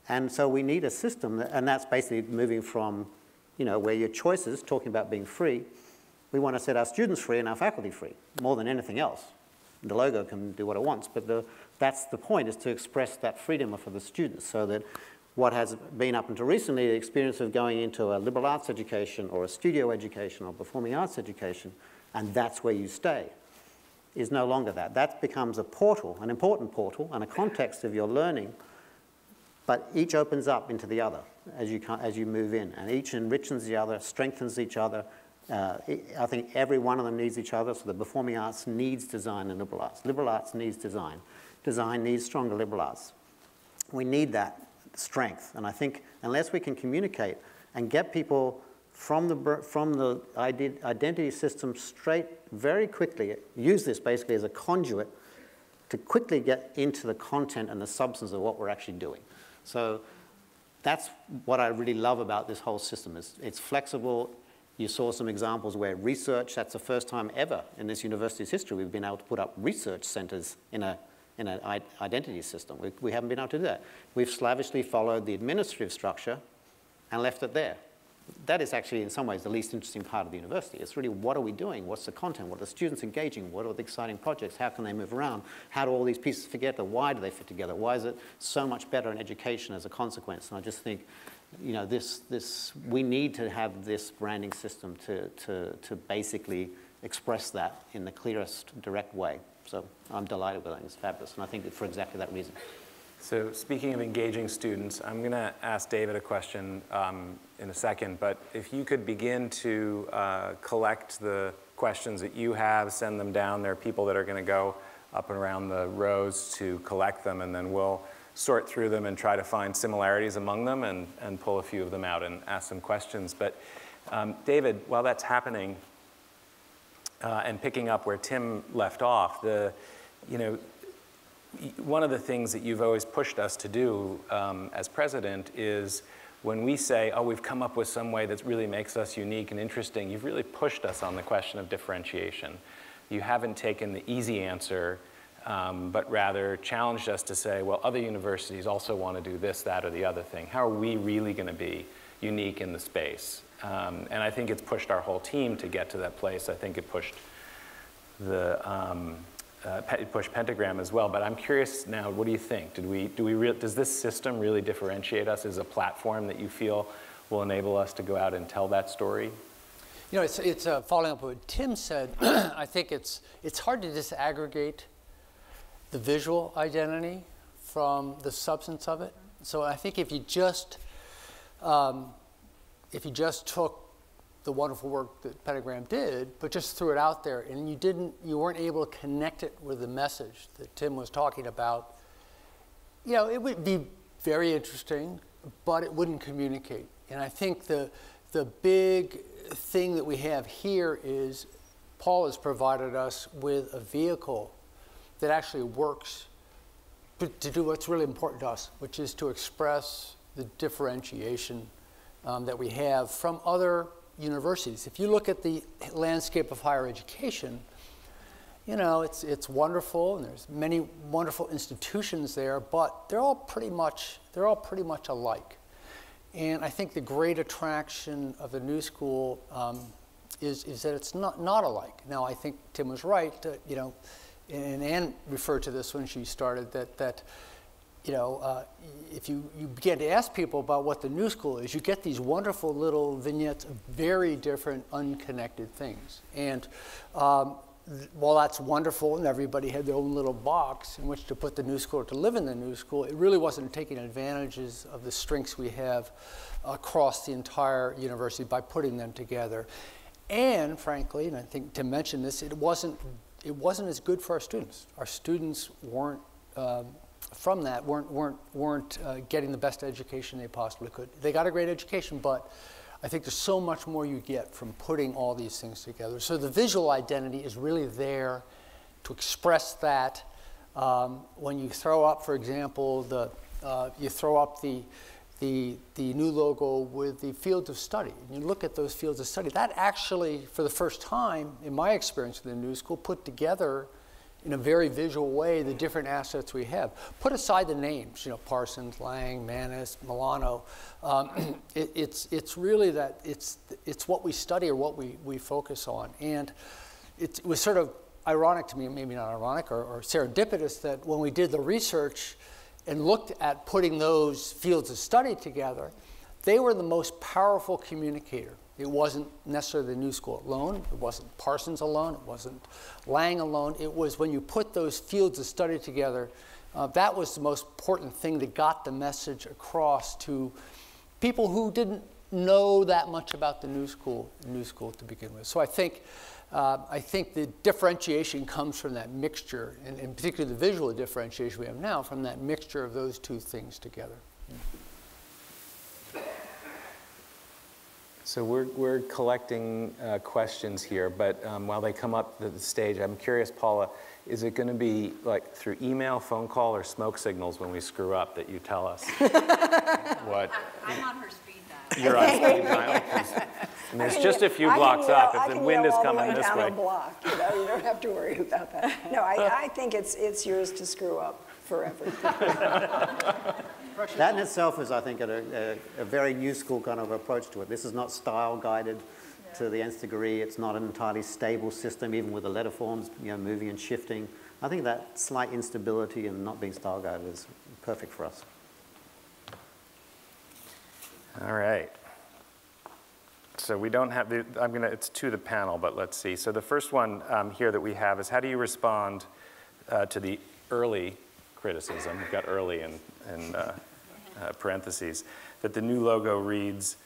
And so we need a system, and that's basically moving from, you know, where your choices, talking about being free, we want to set our students free and our faculty free, more than anything else. The logo can do what it wants, but that's the point, is to express that freedom for the students, so that what has been up until recently, the experience of going into a liberal arts education or a studio education or performing arts education, and that's where you stay, is no longer that. That becomes a portal, an important portal, and a context of your learning, but each opens up into the other as you move in, and each enriches the other, strengthens each other. I think every one of them needs each other, so the performing arts needs design and liberal arts. Liberal arts needs design. Design needs stronger liberal arts. We need that strength, and I think unless we can communicate and get people from the identity system straight very quickly, use this basically as a conduit to quickly get into the content and the substance of what we're actually doing. So that's what I really love about this whole system. It's flexible. You saw some examples where research, that's the first time ever in this university's history we've been able to put up research centers in an identity system. We haven't been able to do that. We've slavishly followed the administrative structure and left it there. That is actually, in some ways, the least interesting part of the university. It's really, what are we doing? What's the content? What are the students engaging? What are the exciting projects? How can they move around? How do all these pieces fit together? Why do they fit together? Why is it so much better in education as a consequence? And I just think, you know, we need to have this branding system to basically express that in the clearest, direct way. So I'm delighted with it. It's fabulous. And I think that for exactly that reason. So speaking of engaging students, I'm going to ask David a question in a second, but if you could begin to collect the questions that you have, send them down. There are people that are going to go up and around the rows to collect them, and then we'll sort through them and try to find similarities among them and pull a few of them out and ask some questions. But David, while that's happening, and picking up where Tim left off, one of the things that you've always pushed us to do as president is when we say, oh, we've come up with some way that really makes us unique and interesting, you've really pushed us on the question of differentiation. You haven't taken the easy answer, but rather challenged us to say, well, other universities also want to do this, that, or the other thing. How are we really going to be unique in the space? And I think it's pushed our whole team to get to that place. I think it pushed Pentagram as well. But I'm curious now, what do you think? Does this system really differentiate us as a platform that you feel will enable us to go out and tell that story? You know, it's following up on what Tim said. I think it's hard to disaggregate the visual identity from the substance of it. So I think if you just took the wonderful work that Pentagram did, but just threw it out there, and you weren't able to connect it with the message that Tim was talking about, you know, it would be very interesting, but it wouldn't communicate. And I think the big thing that we have here is Paul has provided us with a vehicle that actually works to do what's really important to us, which is to express the differentiation that we have from other universities. If you look at the landscape of higher education, you know, it's wonderful, and there's many wonderful institutions there, but they're all pretty much alike. And I think the great attraction of the New School is that it's not alike. Now, I think Tim was right, you know, and Anne referred to this when she started, that you know, if you begin to ask people about what the New School is, you get these wonderful little vignettes of very different, unconnected things. And while that's wonderful, and everybody had their own little box in which to put the New School, to live in the New School, it really wasn't taking advantages of the strengths we have across the entire university by putting them together. And frankly, and I think Tim mentioned this, it wasn't as good for our students. Our students weren't weren't getting the best education they possibly could. They got a great education, but I think there's so much more you get from putting all these things together. So the visual identity is really there to express that. When you throw up, for example, you throw up the new logo with the fields of study, and you look at those fields of study, that actually, for the first time, in my experience with the New School, put together in a very visual way the different assets we have. Put aside the names, Parsons, Lang, Manus, Milano. It's really that it's what we study or what we focus on. And it was sort of ironic to me, maybe not ironic, or serendipitous, that when we did the research and looked at putting those fields of study together, they were the most powerful communicator. It wasn't necessarily the New School alone. It wasn't Parsons alone. It wasn't Lang alone. It was when you put those fields of study together, that was the most important thing that got the message across to people who didn't know that much about the New School to begin with. So I think the differentiation comes from that mixture, and particularly the visual differentiation we have now, from that mixture of those two things together. So we're collecting questions here, but while they come up to the stage, I'm curious, Paula, is it going to be like through email, phone call, or smoke signals when we screw up that you tell us what? I'm on her speed dial. You're on speed dial. And there's just a few blocks up. If the wind is coming this way. Block, you don't have to worry about that. No, I think it's yours to screw up forever. That in itself is, I think, a very New School kind of approach to it. This is not style guided to the nth degree. It's not an entirely stable system, even with the letter forms, moving and shifting. I think that slight instability and not being style guided is perfect for us. All right. So we don't have it's to the panel, but let's see. So the first one here that we have is, how do you respond to the early criticism? We've got early in parentheses, that the new logo reads,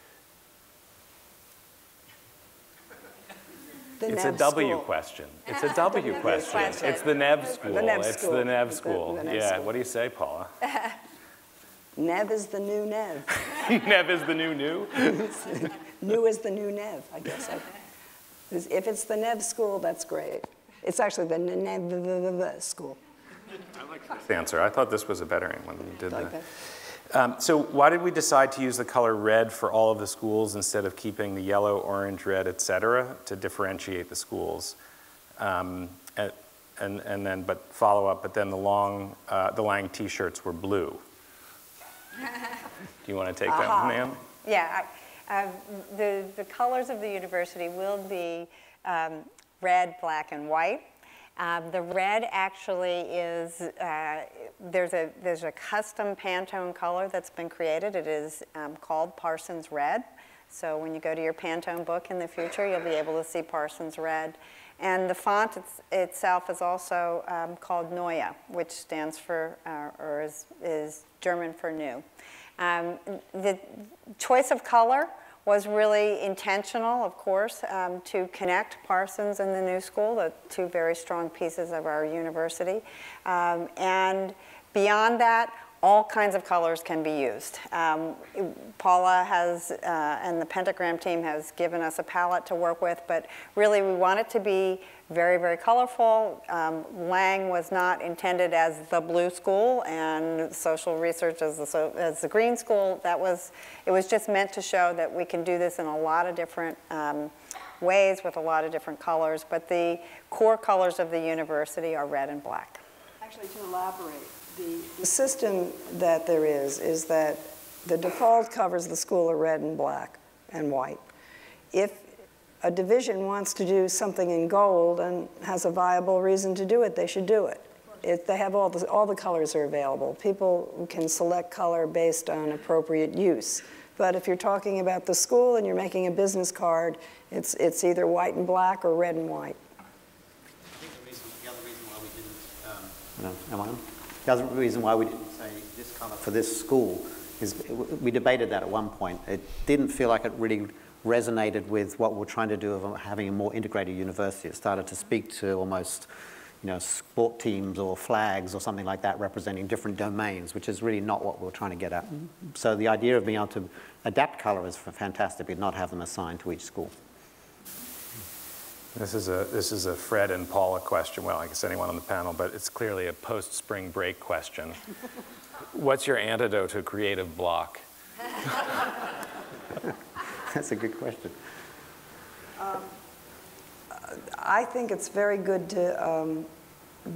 it's a W question. It's a W question. It's the Nev School. It's the Nev School. Yeah, what do you say, Paula? Nev is the new Nev. Nev is the new new? New is the new Nev, I guess. If it's the Nev School, that's great. It's actually the Nev School. I like this answer. I thought this was a better one when you did that. So why did we decide to use the color red for all of the schools instead of keeping the yellow, orange, red, et cetera, to differentiate the schools? But then the Lang T-shirts were blue. Do you want to take that one, ma'am? Yeah, the colors of the university will be red, black, and white. The red actually is, there's a custom Pantone color that's been created. It is called Parsons Red. So when you go to your Pantone book in the future, you'll be able to see Parsons Red. And the font itself is also called Neue, which stands for, or is German for new. The choice of color was really intentional, of course, to connect Parsons and the New School, the two very strong pieces of our university. And beyond that, all kinds of colors can be used. Paula has, and the Pentagram team has given us a palette to work with, but really we want it to be very, very colorful. Lang was not intended as the blue school, and social research as the green school. It was just meant to show that we can do this in a lot of different ways with a lot of different colors, but the core colors of the university are red and black. Actually, to elaborate, the system that there is that the default covers the school are red and black and white. If a division wants to do something in gold and has a viable reason to do it, they should do it. They have all the colors are available. People can select color based on appropriate use. But if you're talking about the school and you're making a business card, it's either white and black or red and white. The other reason why we didn't, The other reason why we didn't say this color for this school is we debated that at one point. It didn't feel like it really resonated with what we're trying to do of having a more integrated university. It started to speak to almost, sport teams or flags or something like that representing different domains, which is really not what we're trying to get at. So the idea of being able to adapt color is fantastic, but not have them assigned to each school. This is a Fred and Paula question. Well, I guess anyone on the panel, but it's clearly a post-spring break question. What's your antidote to creative block? That's a good question. I think it's very good to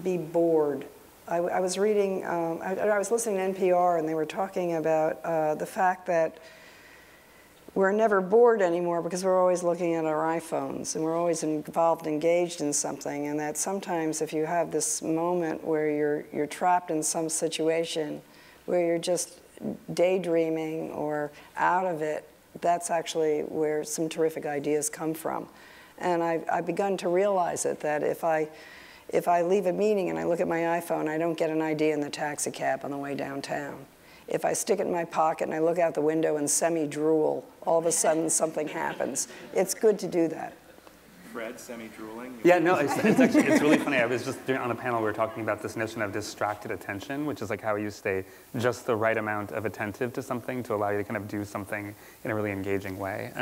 be bored. I was reading, I was listening to NPR, and they were talking about the fact that we're never bored anymore because we're always looking at our iPhones, and we're always involved, engaged in something, and that sometimes if you have this moment where you're trapped in some situation where you're just daydreaming or out of it, that's actually where some terrific ideas come from. And I've begun to realize it, that if I leave a meeting and I look at my iPhone, I don't get an idea in the taxi cab on the way downtown. If I stick it in my pocket and I look out the window and semi-drool, all of a sudden something happens. It's good to do that. Fred, semi-drooling? Yeah, no, it's really funny. I was just on a panel, we were talking about this notion of distracted attention, which is like how you stay just the right amount of attentive to something to allow you to kind of do something in a really engaging way.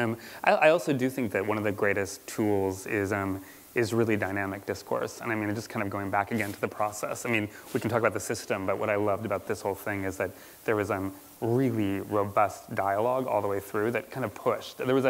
I also do think that one of the greatest tools is really dynamic discourse. And I mean, just kind of going back again to the process. I mean, we can talk about the system, but what I loved about this whole thing is that there was really robust dialogue all the way through that kind of pushed. There was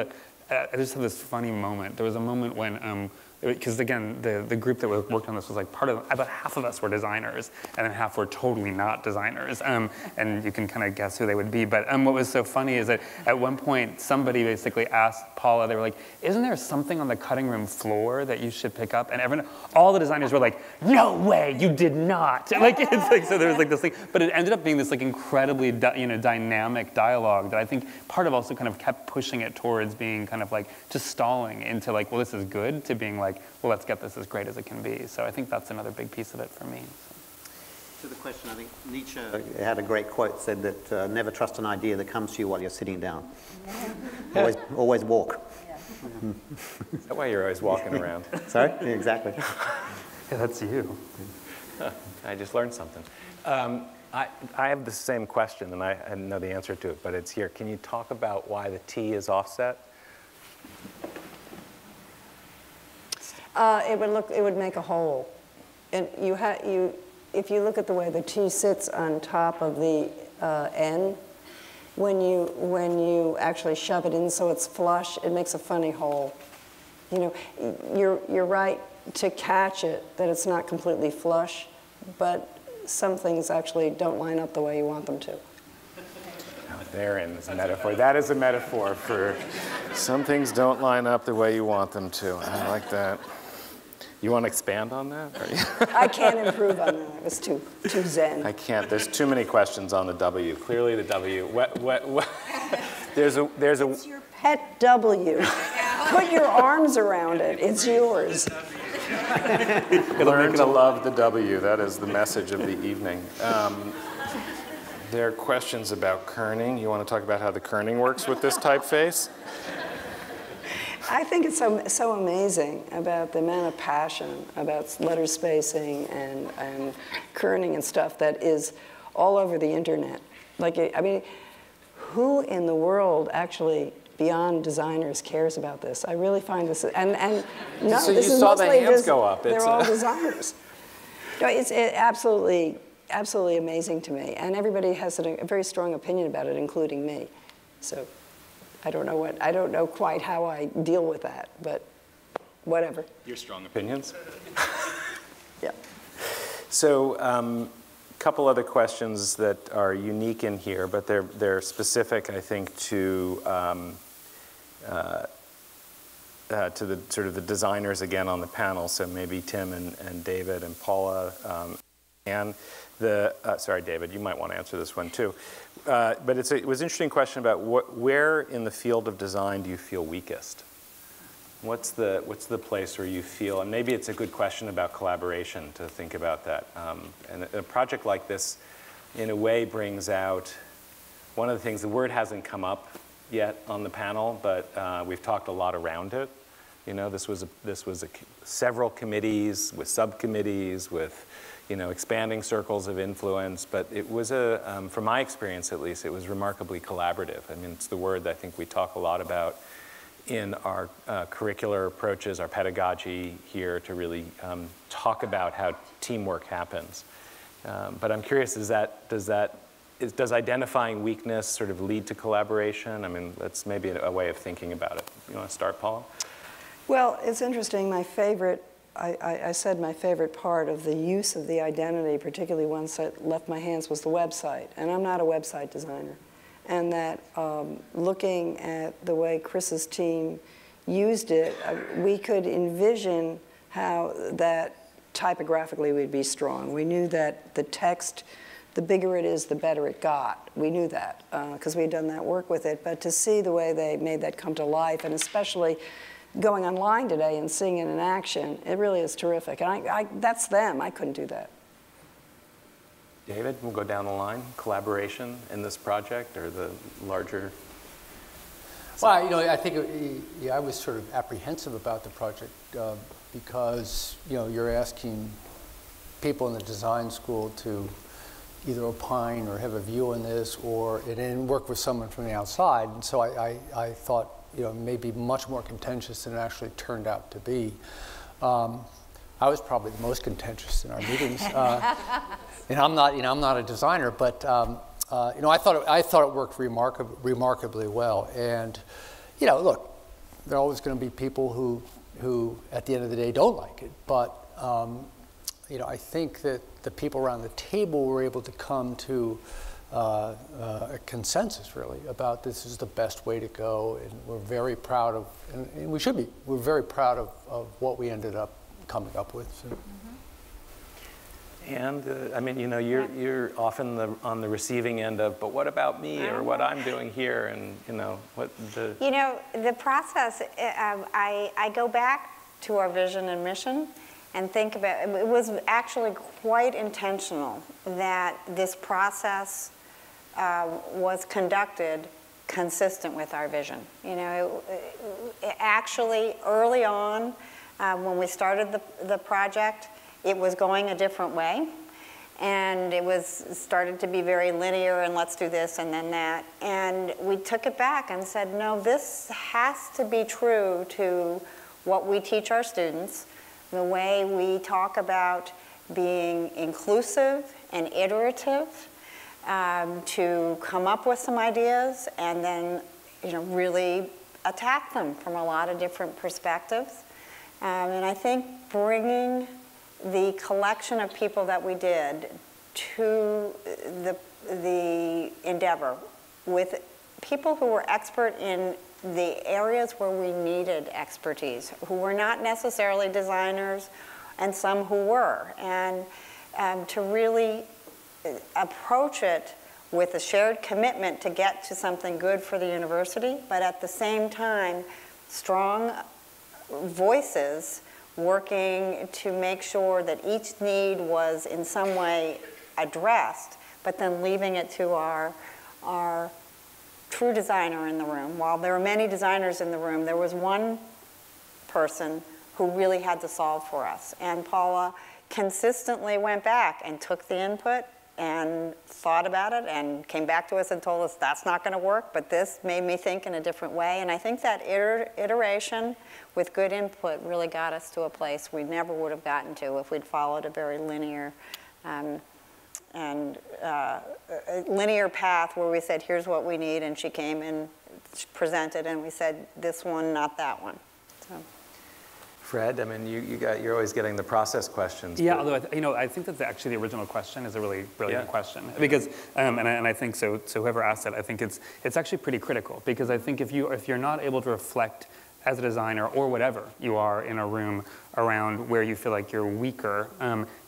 I just had this funny moment. There was a moment when, because again, the group that worked on this was like about half of us were designers, and then half were totally not designers. And you can kind of guess who they would be. But what was so funny is that at one point, somebody basically asked Paula, they were like, isn't there something on the cutting room floor that you should pick up? And all the designers were like, no way, you did not. Like, it's like, so there was like this thing, but it ended up being this like incredibly dynamic dialogue that I think part of also kind of kept pushing it towards being kind of like just stalling into like, well, this is good, to being like, well, let's get this as great as it can be. So I think that's another big piece of it for me. To the question, I think Nietzsche had a great quote, said that never trust an idea that comes to you while you're sitting down. Always walk. Is that why you're always walking around? Sorry? Yeah, exactly. Yeah, that's you. I just learned something. I have the same question, and I know the answer to it, but it's here. Can you talk about why the T is offset? It would make a hole. And if you look at the way the T sits on top of the N, when you actually shove it in so it's flush, it makes a funny hole. You know, you're right to catch it, that it's not completely flush, but some things actually don't line up the way you want them to. Therein is a metaphor. That is a metaphor for some things don't line up the way you want them to. I like that. You want to expand on that? I can't improve on that. It was too zen. I can't. There's too many questions on the W. Clearly the W. There's a. It's your pet W. Put your arms around it. It's yours. Learn to love the W. That is the message of the evening. There are questions about kerning. You want to talk about how the kerning works with this typeface? I think it's so amazing about the amount of passion about letter spacing and kerning and stuff that is all over the internet. Like, I mean, who in the world actually, beyond designers, cares about this? I really find this, and no, so this you is saw the mostly hands go up. They're all designers. No, it's absolutely amazing to me, and everybody has a very strong opinion about it, including me. So. I don't know quite how I deal with that, but whatever. Your strong opinions? Yeah. So a couple other questions that are unique in here, but they're specific, I think, to the sort of the designers again on the panel. So maybe Tim and David and Paula and sorry, David, you might want to answer this one too. But it was an interesting question about where in the field of design do you feel weakest? What's the place where you feel, and maybe it's a good question about collaboration to think about that. And a project like this, in a way, brings out one of the things, the word hasn't come up yet on the panel, but we've talked a lot around it, You know, this was several committees with subcommittees with, you know, expanding circles of influence. But it was from my experience at least, it was remarkably collaborative. I mean, it's the word that I think we talk a lot about in our curricular approaches, our pedagogy here, to really talk about how teamwork happens. But I'm curious, does identifying weakness sort of lead to collaboration? I mean, that's maybe a way of thinking about it. You want to start, Paula? Well, it's interesting. My favorite, I said my favorite part of the use of the identity, particularly once it left my hands, was the website. And I'm not a website designer. And that looking at the way Chris's team used it, we could envision how that typographically would be strong. We knew that the text, the bigger it is, the better it got. We knew that because we had done that work with it. But to see the way they made that come to life, and especially going online today and seeing it in action, it really is terrific. And that's them. I couldn't do that. David, we'll go down the line. Collaboration in this project or the larger? Well, you know, I think I was sort of apprehensive about the project because, you know, you're asking people in the design school to either opine or have a view on this or then work with someone from the outside. And so I thought, you know, maybe much more contentious than it actually turned out to be. I was probably the most contentious in our meetings. And I'm not a designer, but you know, I thought it worked remarkably well. And you know, look, there are always going to be people who at the end of the day don't like it. But you know, I think that the people around the table were able to come to a consensus, really, about this is the best way to go, and we're very proud of, and we should be. We're very proud of what we ended up coming up with. So. And I mean, you know, you're often on the receiving end of, but what about me, or what I'm doing here, and you know, what the. You know, the process. I go back to our vision and mission, and think about it was actually quite intentional that this process was conducted consistent with our vision. You know, it actually early on when we started the project, it was going a different way, and it started to be very linear, and let's do this and then that. And we took it back and said, no, this has to be true to what we teach our students, the way we talk about being inclusive and iterative, to come up with some ideas and then, you know, really attack them from a lot of different perspectives. And I think bringing the collection of people that we did to the endeavor with people who were expert in the areas where we needed expertise, who were not necessarily designers, and some who were, and to really approach it with a shared commitment to get to something good for the university, but at the same time, strong voices working to make sure that each need was in some way addressed, but then leaving it to our true designer in the room. While there were many designers in the room, there was one person who really had to solve for us. And Paula consistently went back and took the input and thought about it and came back to us and told us that's not going to work, but this made me think in a different way. And I think that iteration with good input really got us to a place we never would have gotten to if we'd followed a very linear linear path where we said, here's what we need, and she came and presented, and we said, this one, not that one. So. Fred, I mean, you're always getting the process questions. Yeah, although you know, I think that actually the original question is a really brilliant question because, and I think so. So whoever asked it, I think it's actually pretty critical because I think if you're not able to reflect as a designer or whatever you are in a room around where you feel like you're weaker,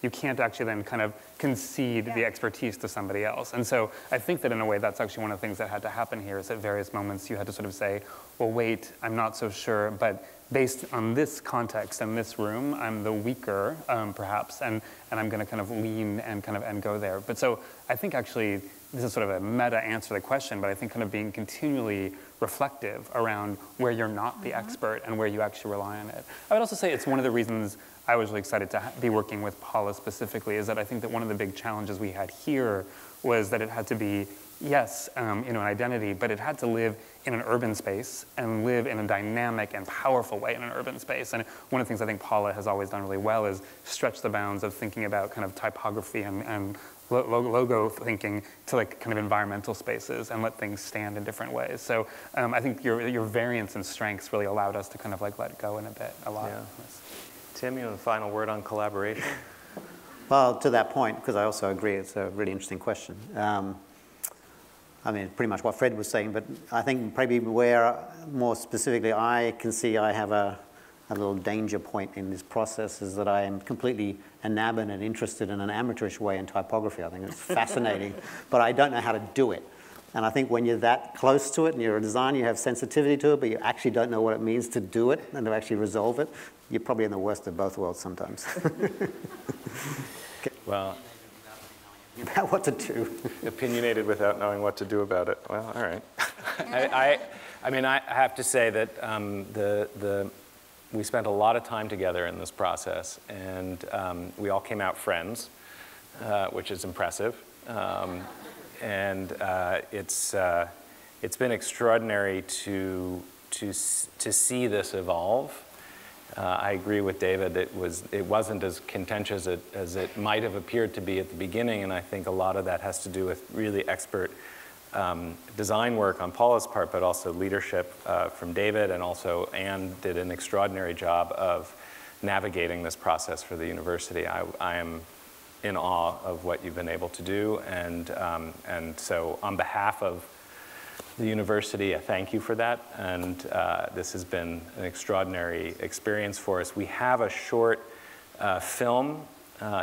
you can't actually then kind of concede the expertise to somebody else. And so I think that in a way that's actually one of the things that had to happen here is at various moments you had to sort of say, well, wait, I'm not so sure, but based on this context and this room, I'm the weaker, perhaps, and I'm going to kind of lean and go there. But so I think actually this is sort of a meta answer to the question, but I think kind of being continually reflective around where you're not the expert and where you actually rely on it. I would also say it's one of the reasons I was really excited to be working with Paula specifically, is that I think that one of the big challenges we had here was that it had to be, yes, an identity, but it had to live in an urban space and live in a dynamic and powerful way in an urban space. And one of the things I think Paula has always done really well is stretch the bounds of thinking about kind of typography and logo thinking to like kind of environmental spaces and let things stand in different ways. So I think your variance and strengths really allowed us to kind of like let go in a lot. Yeah. Tim, you have a final word on collaboration? Well, to that point, because I also agree, it's a really interesting question. I mean, pretty much what Fred was saying, but I think probably where more specifically I can see I have a little danger point in this process is that I am completely enamored and interested in an amateurish way in typography. I think it's fascinating, but I don't know how to do it. And I think when you're that close to it and you're a designer, you have sensitivity to it, but you actually don't know what it means to do it and to actually resolve it, you're probably in the worst of both worlds sometimes. Well, about what to do. Opinionated without knowing what to do about it. Well, all right. I mean, I have to say that we spent a lot of time together in this process, and we all came out friends, which is impressive. And it's been extraordinary to see this evolve. I agree with David. It wasn't as contentious as it might have appeared to be at the beginning, and I think a lot of that has to do with really expert design work on Paula's part, but also leadership from David, and also Anne did an extraordinary job of navigating this process for the university. I am in awe of what you've been able to do, and so on behalf of the university, I thank you for that, and this has been an extraordinary experience for us. We have a short film,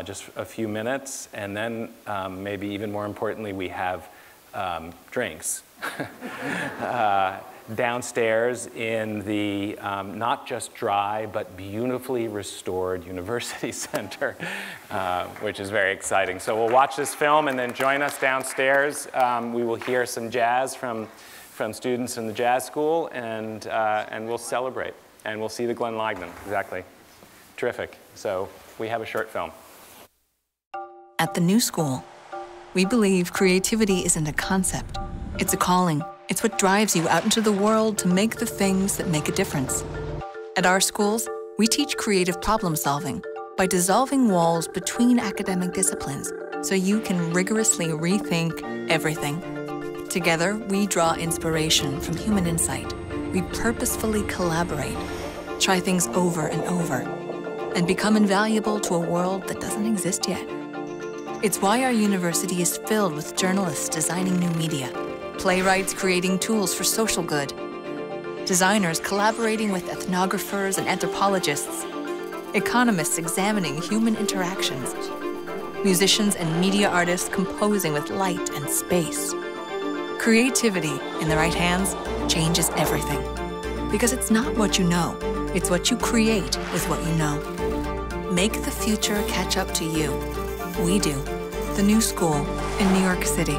just a few minutes, and then maybe even more importantly, we have drinks downstairs in the not just dry, but beautifully restored University Center, which is very exciting. So we'll watch this film and then join us downstairs. We will hear some jazz from students in the jazz school, and we'll celebrate. And we'll see the Glenn Lagman, exactly. Terrific. So we have a short film. At the New School, we believe creativity isn't a concept. It's a calling. It's what drives you out into the world to make the things that make a difference. At our schools, we teach creative problem solving by dissolving walls between academic disciplines so you can rigorously rethink everything. Together, we draw inspiration from human insight. We purposefully collaborate, try things over and over, and become invaluable to a world that doesn't exist yet. It's why our university is filled with journalists designing new media, playwrights creating tools for social good, designers collaborating with ethnographers and anthropologists, economists examining human interactions, musicians and media artists composing with light and space. Creativity in the right hands changes everything. Because it's not what you know, it's what you create with what you know. Make the future catch up to you. We do. The New School in New York City.